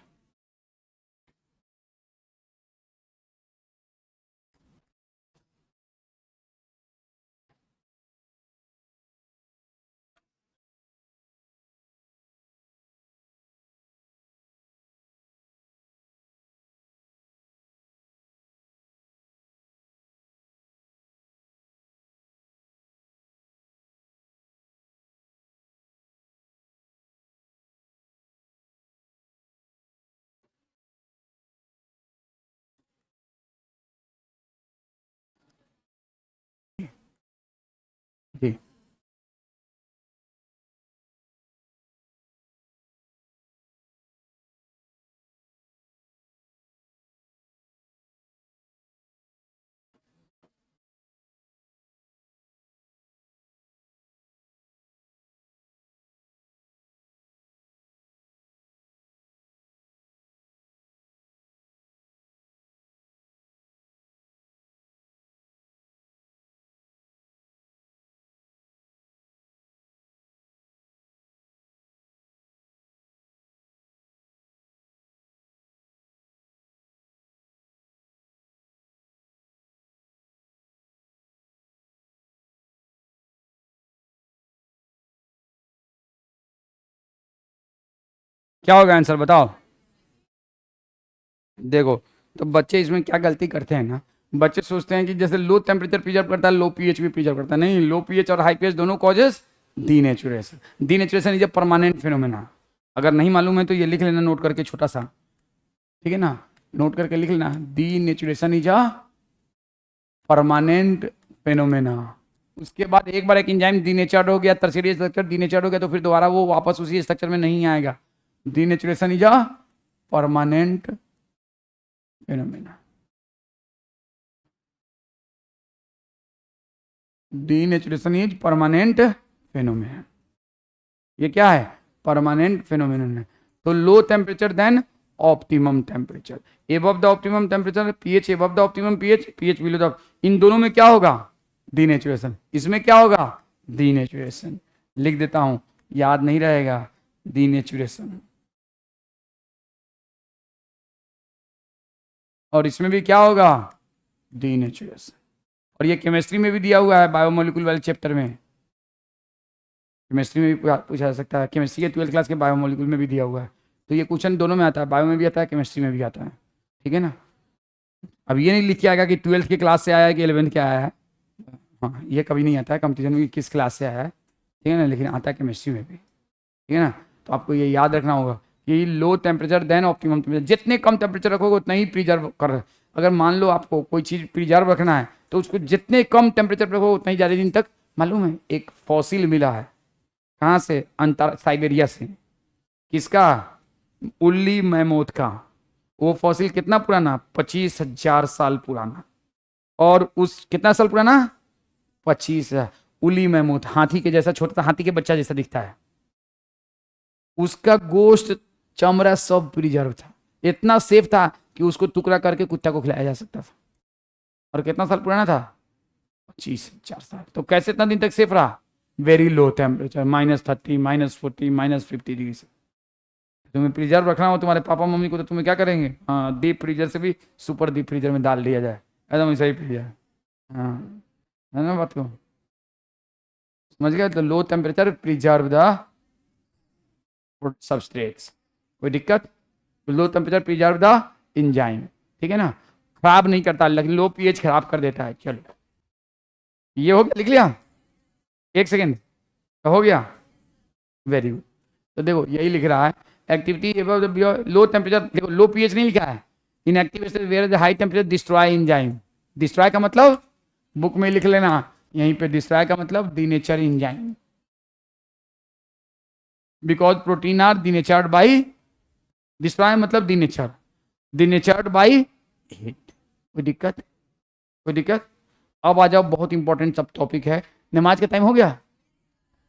Speaker 1: जी क्या होगा answer बताओ। देखो, तो बच्चे इसमें क्या गलती करते हैं ना, बच्चे सोचते हैं कि जैसे लो टेम्परेचर प्रिजर्व करता है लो पीएच भी प्रिजर्व करता है, नहीं, लो पीएच और हाई पीएच दोनों causes denaturation. Denaturation is a permanent phenomena. अगर नहीं मालूम है तो ये लिख लेना नोट करके छोटा सा, ठीक है ना, नोट करके लिख लेना, denaturation is a permanent phenomena. उसके बाद एक बार एक एंजाइम डीनेचर्ड हो गया, टर्शियरी स्ट्रक्चर डीनेचर्ड हो गया, तो फिर दोबारा वो वापस उसी स्ट्रक्चर में नहीं आएगा। Denaturation is a permanent phenomena. Denaturation is permanent phenomena. ये क्या है, परमानेंट फिनोमेनन है। तो low temperature then optimum temperature, above the optimum temperature pH above the optimum pH, pH below the, इन दोनों में क्या होगा, डीनेचुरेशन। इसमें क्या होगा, डीनेचुरेशन। लिख देता हूं, याद नहीं रहेगा, डीनेचुरेशन। और इसमें भी क्या होगा, डीनेचुरेशन। और ये केमिस्ट्री में भी दिया हुआ है, बायोमोलिकुल वाले चैप्टर में, केमिस्ट्री में भी पूछा जा सकता है, केमिस्ट्री के 12th क्लास के बायोमोलिकुल में भी दिया हुआ है। तो ये क्वेश्चन दोनों में आता है, बायो में भी आता है, केमिस्ट्री में भी आता है, ठीक है ना। अब ये नहीं लिख के आएगा कि 12th के क्लास से आया है कि 11th के आया है, हाँ, ये कभी नहीं आता है कंपटीशन में किस क्लास से आया है, ठीक है ना, लेकिन आता है केमिस्ट्री में भी, ठीक है ना। तो आपको ये याद रखना होगा कि low temperature then optimum temperature, जितने कम टेम्परेचर रखोगे उतना ही प्रिजर्व कर। अगर मान लो आपको कोई चीज़ प्रिजर्व रखना है तो उसको जितने कम टेम्परेचर पर रखोगे उतना ही ज़्यादा दिन तक। मालूम है एक फॉसिल मिला है, कहाँ से, अंतर साइबेरिया से, किसका, उल्ली मैमोथ का। वो फॉसिल कितना पुराना, 25,000 साल पुराना। और उस कितना साल पुराना, 25,000। उली मैमोथ, हाथी के जैसा, छोटा सा हाथी के बच्चा जैसा दिखता है, उसका गोश्त, चमड़ा सब प्रिजर्व था, इतना सेफ था कि उसको टुकड़ा करके कुत्ता को खिलाया जा सकता था। और कितना साल पुराना था, 25,000 साल। तो कैसे इतना दिन तक सेफ रहा, वेरी लो टेम्परेचर, -30, -40, -50 डिग्री से। तुम्हें प्रीजर्व रखना हो तुम्हारे पापा मम्मी को, तो तुम्हें क्या करेंगे, हाँ, डीप फ्रीजर से भी सुपर डीप फ्रीजर में डाल दिया जाए, एकदम सही फ्रीजर, हाँ, है ना बात को समझ गए। तो low temperature preserve the substrates, कोई दिक्कत, low temperature preserve the enzyme, ठीक है ना, खराब नहीं करता, लेकिन लो पीएच खराब कर देता है। चलो ये हो गया, लिख लिया, एक सेकेंड, तो हो गया, वेरी गुड। तो देखो यही लिख रहा है, एक्टिविटी लो टेम्परेचर, देखो लो पीएच नहीं लिखा है, inactive where high temperature destroy enzyme. Destroy का मतलब बुक में लिख लेना, यहीं पे डिस्ट्रॉय का मतलब denature enzyme, because protein are denatured by, destroy मतलब दी नेचर्ड बाई हीट। कोई दिक्कत, कोई दिक्कत? अब आ जाओ, बहुत इंपॉर्टेंट सब टॉपिक है। नमाज का टाइम हो गया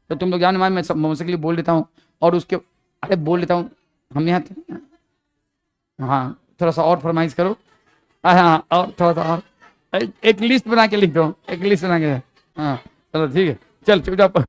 Speaker 1: तो तुम लोग जाओ नमाज, मैं सब मौसे के लिए बोल देता हूँ और उसके, अरे बोल देता हूँ हम यहाँ। हाँ थोड़ा सा और फरमाइश करो। हाँ और थोड़ा सा और, एक लिस्ट बना के लिख दो, एक लिस्ट बना के। हाँ चलो ठीक है, चल चुपचाप।